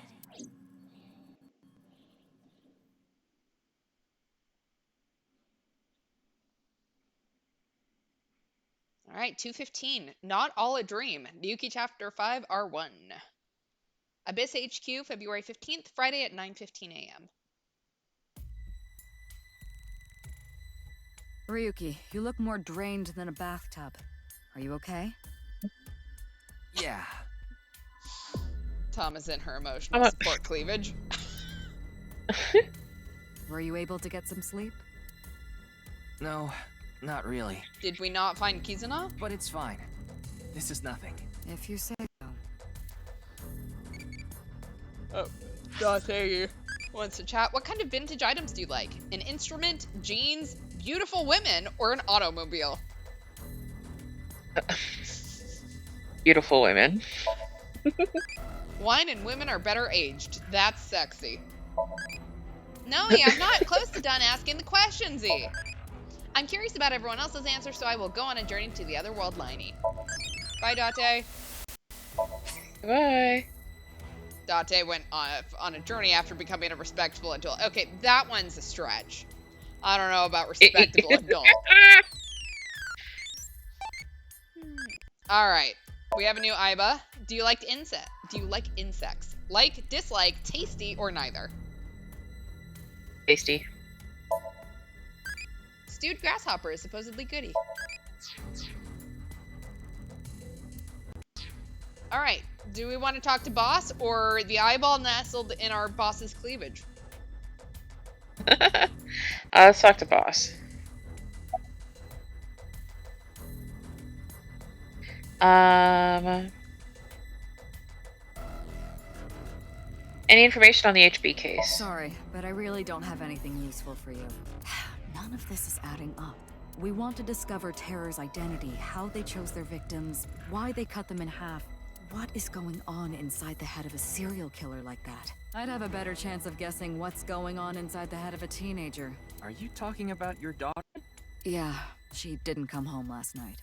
All right, 215. Not All a Dream. Ryuki Chapter 5, R1. Abyss HQ, February 15th, Friday at 9:15 a.m. Ryuki, you look more drained than a bathtub. Are you okay? Yeah. Tom is in her emotional support cleavage. Were you able to get some sleep? No, not really. Did we not find Kizuna? But it's fine. This is nothing. If you say so. Oh, Date wants to chat. What kind of vintage items do you like? An instrument, jeans, beautiful women, or an automobile? Beautiful women. Wine and women are better aged. That's sexy. No, I'm not close to done asking the questions, E. I'm curious about everyone else's answers, so I will go on a journey to the other world, Liney. Bye, Date. Bye. Date went on a journey after becoming a respectable adult. Okay, that one's a stretch. I don't know about respectable adult. All right, we have a new Aiba. Do you like insects? Like, dislike, tasty, or neither? Tasty. Stewed grasshopper is supposedly goody. All right, do we want to talk to boss or the eyeball nestled in our boss's cleavage? Let's talk to boss. Any information on the HB case? Sorry, but I really don't have anything useful for you. None of this is adding up. We want to discover Terror's identity, how they chose their victims, why they cut them in half. What is going on inside the head of a serial killer like that? I'd have a better chance of guessing what's going on inside the head of a teenager. Are you talking about your daughter? Yeah, she didn't come home last night.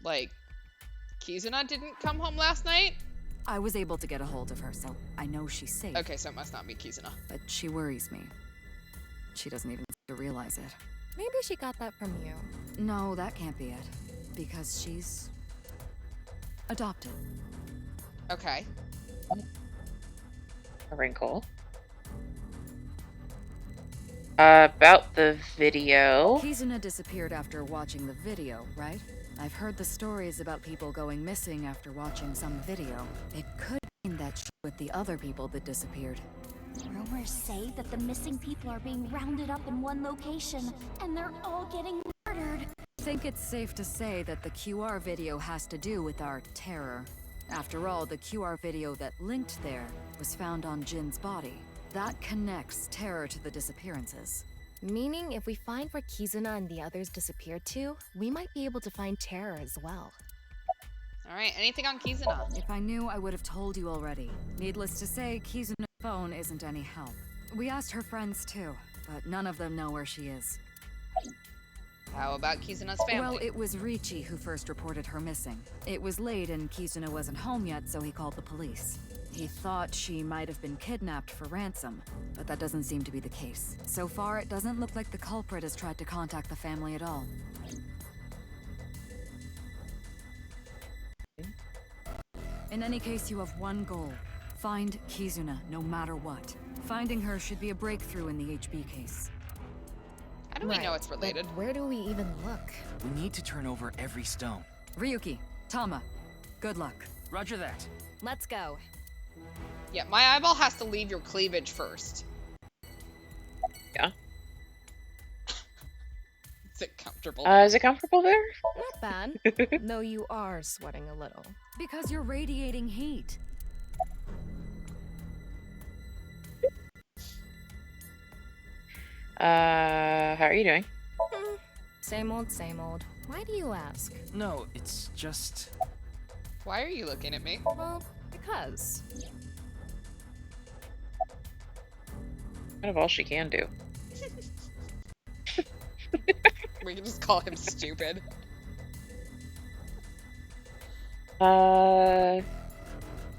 Like, Kizuna didn't come home last night? I was able to get a hold of her, so I know she's safe. Okay, so it must not be Kizuna. But she worries me. She doesn't even seem to realize it. Maybe she got that from you. No, that can't be it. Because she's... adopted. Okay. A wrinkle. About the video. Kizuna disappeared after watching the video, right? I've heard the stories about people going missing after watching some video. It could mean that she with the other people that disappeared. Rumors say that the missing people are being rounded up in one location, and they're all getting murdered. I think it's safe to say that the QR video has to do with our terror. After all, the QR video that linked there was found on Jin's body. That connects terror to the disappearances. Meaning, if we find where Kizuna and the others disappeared to, we might be able to find terror as well. Alright, anything on Kizuna? If I knew, I would have told you already. Needless to say, Kizuna's phone isn't any help. We asked her friends too, but none of them know where she is. How about Kizuna's family? Well, it was Ricci who first reported her missing. It was late and Kizuna wasn't home yet, so he called the police. He thought she might have been kidnapped for ransom, but that doesn't seem to be the case. So far, it doesn't look like the culprit has tried to contact the family at all. In any case, you have one goal. Find Kizuna, no matter what. Finding her should be a breakthrough in the HB case. How do we know it's related? But where do we even look? We need to turn over every stone. Ryuki, Tama, good luck. Roger that. Let's go. Yeah, my eyeball has to leave your cleavage first. Yeah. Is it comfortable? Is it comfortable there? Not bad. Though you are sweating a little. Because you're radiating heat. How are you doing? Same old, same old. Why do you ask? No, it's just... Why are you looking at me? Well, because. Kind of all she can do. We can just call him stupid.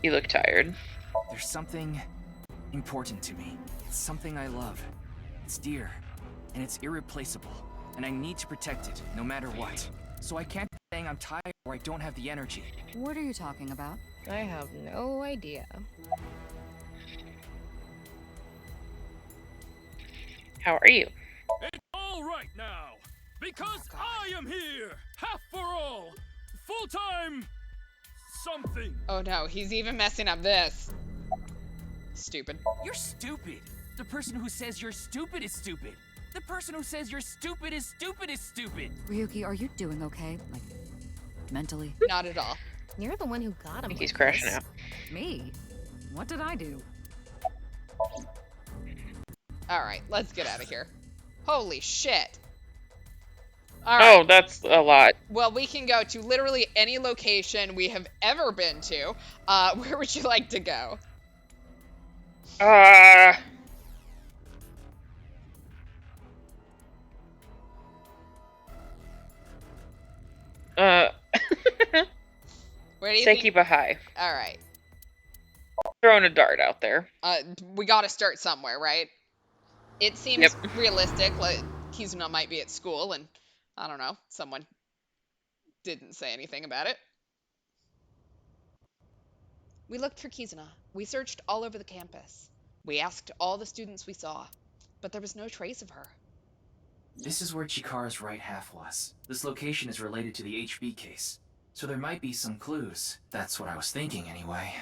You look tired. There's something important to me. It's something I love. It's dear, and it's irreplaceable, and I need to protect it, no matter what. So I can't be saying I'm tired or I don't have the energy. What are you talking about? I have no idea. How are you? It's all right now, because I am here, half for all, full-time something. Oh no, he's even messing up this. Stupid. You're stupid. The person who says you're stupid is stupid. The person who says you're stupid is stupid is stupid. Ryuki, are you doing okay? Like, mentally? Not at all. You're the one who got him. I think he's crashing out. Me? What did I do? Alright, let's get out of here. Holy shit. Oh, that's a lot. Well, we can go to literally any location we have ever been to. Where would you like to go? Where do you think? Sekibahai. Alright. Throwing a dart out there. We gotta start somewhere, right? It seems realistic, like Kizuna might be at school and, I don't know, someone didn't say anything about it. We looked for Kizuna. We searched all over the campus. We asked all the students we saw, but there was no trace of her. This is where Chikara's right half was. This location is related to the HB case, so there might be some clues. That's what I was thinking anyway.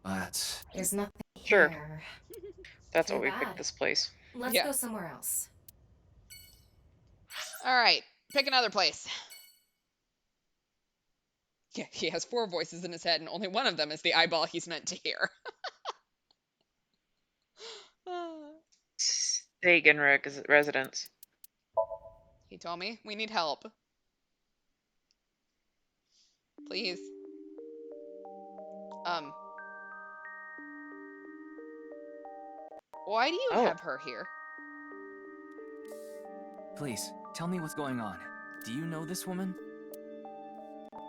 But... There's nothing Sure. here. That's Too what we bad. picked this place. Let's go somewhere else. Alright, pick another place. Yeah, he has 4 voices in his head, and only one of them is the eyeball he's meant to hear. Sagan residence. He told me we need help. Please. Why do you have her here? please, tell me what's going on. Do you know this woman?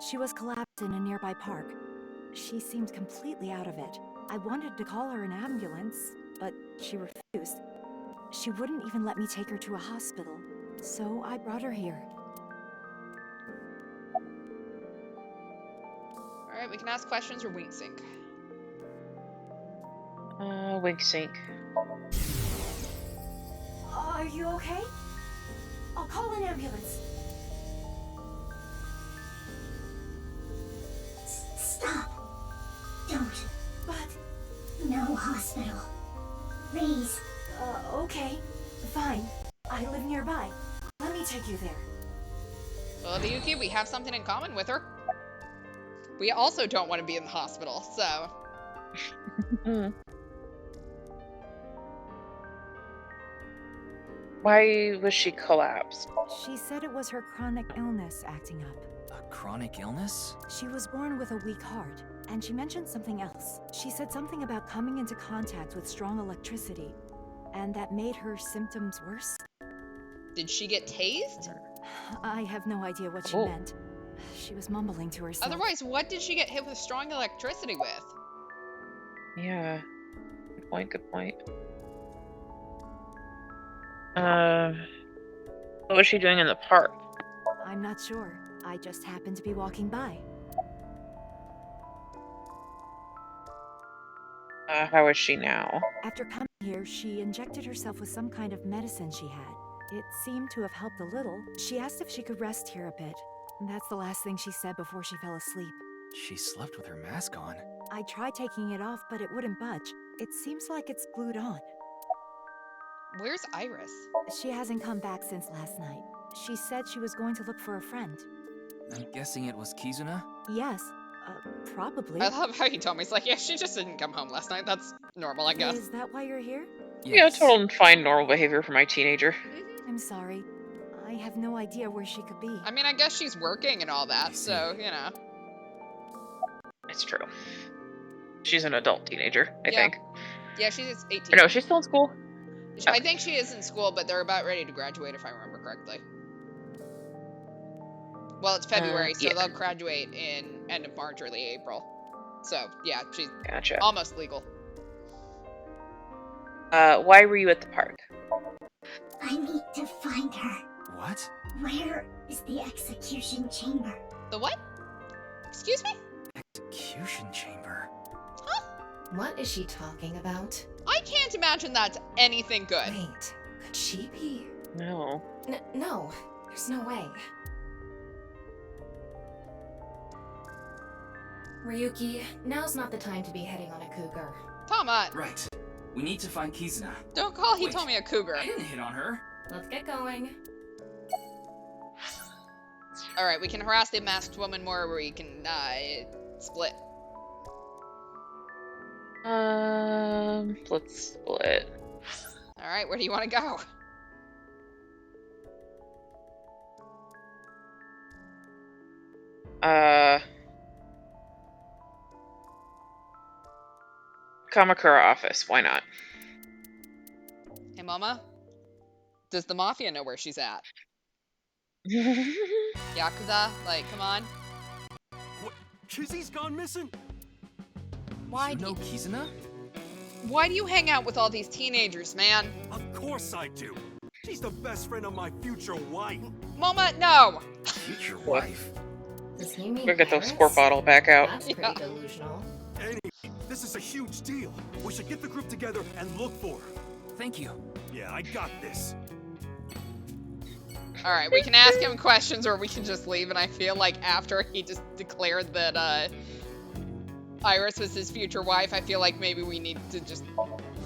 She was collapsed in a nearby park. She seemed completely out of it. I wanted to call her an ambulance, but she refused. She wouldn't even let me take her to a hospital, so I brought her here. Alright, we can ask questions or wink sync. Wink sync. Are you okay? I'll call an ambulance. Stop! Don't. But... No hospital. Please. Okay. Fine. I live nearby. Let me take you there. Well, Ryuki, we have something in common with her. We also don't want to be in the hospital, so. Why was she collapsed? She said it was her chronic illness acting up. A chronic illness? She was born with a weak heart, and she mentioned something else. She said something about coming into contact with strong electricity, and that made her symptoms worse. Did she get tased? I have no idea what she meant. She was mumbling to herself. Otherwise, what did she get hit with strong electricity with? Yeah. Good point, good point. What was she doing in the park? I'm not sure. I just happened to be walking by. How is she now? After coming here, she injected herself with some kind of medicine she had. It seemed to have helped a little. She asked if she could rest here a bit. That's the last thing she said before she fell asleep. She slept with her mask on. I tried taking it off, but it wouldn't budge. It seems like it's glued on. Where's Iris? She hasn't come back since last night. She said she was going to look for a friend. I'm guessing it was Kizuna? Yes, probably. I love how he told me. He's like, yeah, she just didn't come home last night. That's normal, I guess. Is that why you're here? Yes. Yeah, total and fine normal behavior for my teenager. I'm sorry. I have no idea where she could be. I mean, I guess she's working and all that, so, you know. It's true. She's an adult teenager, I think. Yeah, she's 18. Or no, she's still in school? I think she is in school, but they're about ready to graduate, if I remember correctly. Well, it's February, so they'll graduate in end of March, early April. So, yeah, she's almost legal. Why were you at the park? I need to find her. What? Where is the execution chamber? The what? Excuse me? Execution chamber? Huh? What is she talking about? I can't imagine that's anything good. Wait, could she be? No. No, there's no way. Ryuki, now's not the time to be heading on a cougar. Tama! Right. We need to find Kizuna. Don't call Hitomi a cougar. I didn't hit on her. Let's get going. Alright, we can harass the masked woman more, or we can, split. Let's split. Alright, where do you want to go? Kamakura office, why not? Hey, Mama? Does the Mafia know where she's at? Yakuza? Like, come on. What? Kizzy's gone missing? Why do you know Kizuna? Why do you hang out with all these teenagers, man? Of course I do. She's the best friend of my future wife. Mama, no! Future wife? Does he mean We'll get the squirt bottle back out. That's pretty delusional. Anyway, this is a huge deal. We should get the group together and look for her. Thank you. Yeah, I got this. Alright, we can ask him questions or we can just leave, and I feel like after he just declared that, Iris was his future wife, I feel like maybe we need to just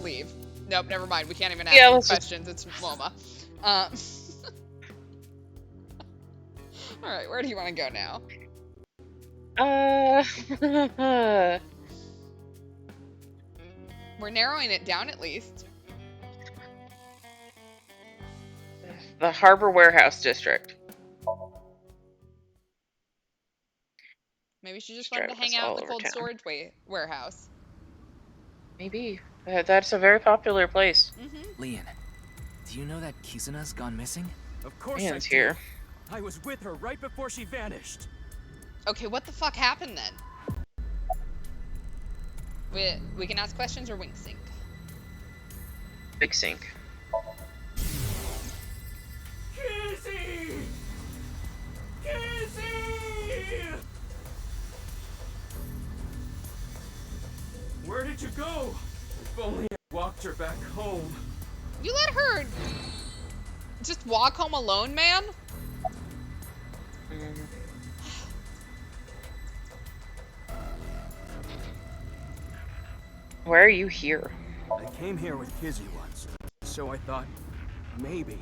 leave. Nope, never mind. We can't even ask him questions. It's Moma. Alright, where do you want to go now? We're narrowing it down at least. The Harbor Warehouse District. Maybe we should just want to hang out in the cold storage warehouse. Maybe. That's a very popular place. Leon, do you know that Kizuna's gone missing? Of course Leon's I here. I was with her right before she vanished. Okay, what the fuck happened then? We can ask questions or wink sync. Big sync. Kizzy! Kizzy! Where did you go? If only I walked her back home. You let her just walk home alone, man? Why are you here? I came here with Kizzy once, so I thought maybe.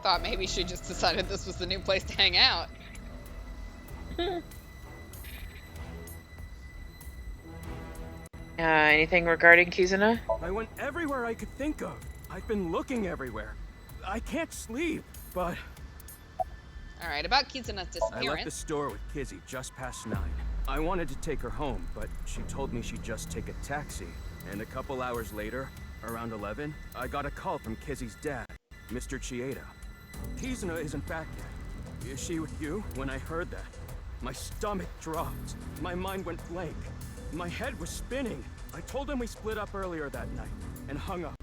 Thought maybe she just decided this was the new place to hang out. Anything regarding Kizuna? I went everywhere I could think of. I've been looking everywhere. I can't sleep, but... Alright, about Kizuna's disappearance. I left the store with Kizzy just past 9. I wanted to take her home, but she told me she'd just take a taxi. And a couple hours later, around 11, I got a call from Kizzy's dad, Mr. Chieda. Kizuna isn't back yet. Is she with you? When I heard that, my stomach dropped. My mind went blank. My head was spinning. I told him we split up earlier that night and hung up.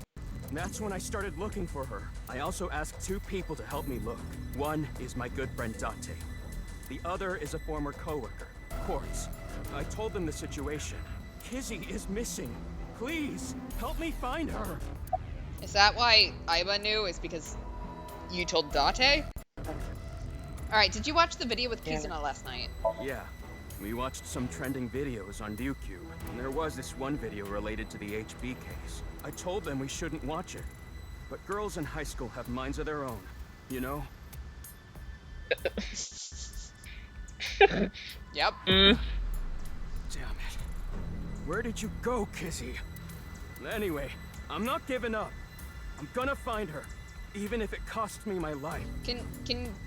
And that's when I started looking for her. I also asked 2 people to help me look. One is my good friend Date. The other is a former coworker, Quartz. I told them the situation. Kizzy is missing. Please, help me find her. Is that why Aiba knew? Is because you told Date? Alright, did you watch the video with Kizuna last night? Yeah. We watched some trending videos on ViewCube, and there was this one video related to the HB case. I told them we shouldn't watch it, but girls in high school have minds of their own, you know? Yep. Damn it. Where did you go, Kizzy? Anyway, I'm not giving up. I'm gonna find her, even if it costs me my life. Can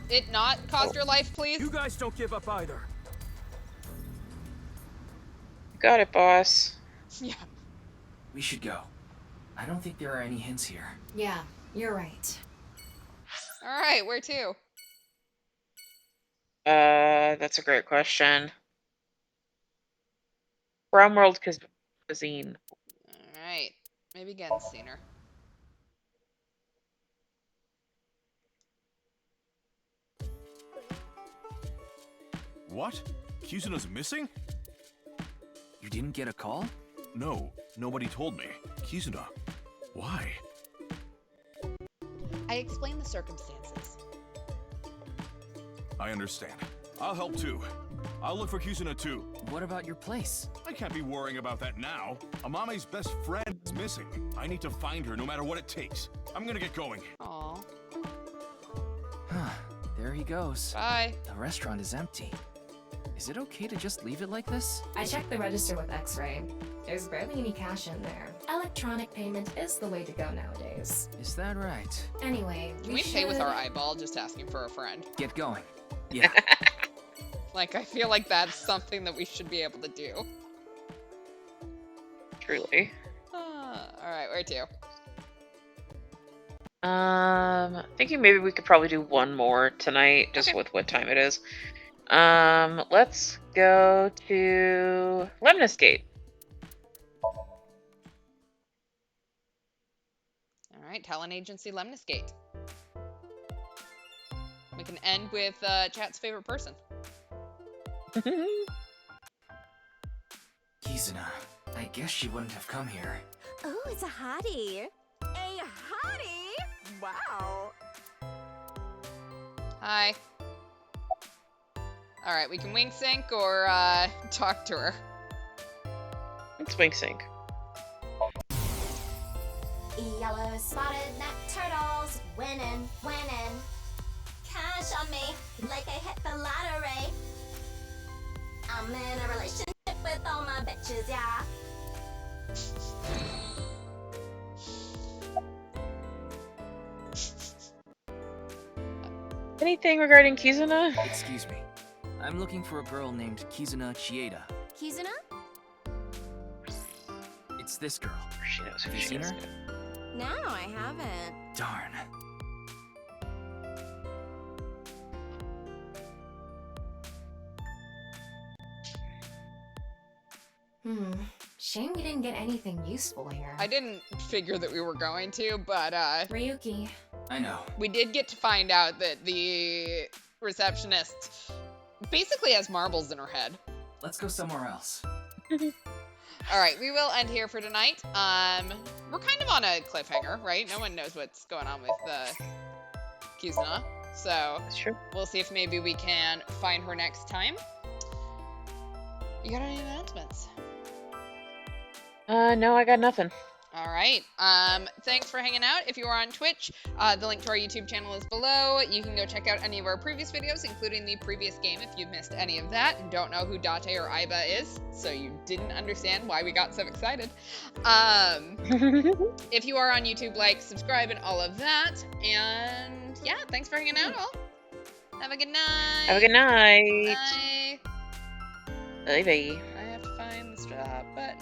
it not cost your life, please? You guys don't give up either. Got it, boss. Yeah. We should go. I don't think there are any hints here. Yeah, you're right. Alright, where to? That's a great question. Brown World Cuisine. Alright. Maybe Gen's seen her. What? Kizuna's missing? You didn't get a call? No, nobody told me. Kizuna, why? I explained the circumstances. I understand. I'll help too. I'll look for Kizuna too. What about your place? I can't be worrying about that now. Amame's best friend is missing. I need to find her no matter what it takes. I'm gonna get going. Aww. There he goes. Bye. The restaurant is empty. Is it okay to just leave it like this? I checked the register with X-Ray. There's barely any cash in there. Electronic payment is the way to go nowadays. Is that right? Anyway, Can we pay with our eyeball just asking for a friend? Get going. Yeah. Like, I feel like that's something that we should be able to do. Truly. Alright, where to? Thinking maybe we could probably do one more tonight, just with what time it is. Let's go to Lemnis Gate. Alright, Talent Agency Lemnis Gate. We can end with chat's favorite person. Kizuna. I guess she wouldn't have come here. Oh, it's a hottie. A hottie? Wow. Hi. Alright, we can wink sync or talk to her. Let's wink sync. Yellow spotted neck turtles, winning, winning. Cash on me, like I hit the lottery. I'm in a relationship with all my bitches, yeah. Anything regarding Kizuna? Excuse me. I'm looking for a girl named Kizuna Chieda. Kizuna? It's this girl. She knows who Have you she seen is. her? No, I haven't. Darn. Shame we didn't get anything useful here. I didn't figure that we were going to, but Ryuki. I know. We did get to find out that the receptionist basically has marbles in her head. Let's go somewhere else. Alright, we will end here for tonight. We're kind of on a cliffhanger, right? No one knows what's going on with Kizuna. So we'll see if maybe we can find her next time. You got any announcements? No, I got nothing. All right. Thanks for hanging out. If you are on Twitch, the link to our YouTube channel is below. You can go check out any of our previous videos, including the previous game if you've missed any of that and don't know who Date or Aiba is, so you didn't understand why we got so excited. If you are on YouTube, like, subscribe, and all of that. And yeah, thanks for hanging out, all. Have a good night. Have a good night. Bye. Bye bye. I have to find the stop button.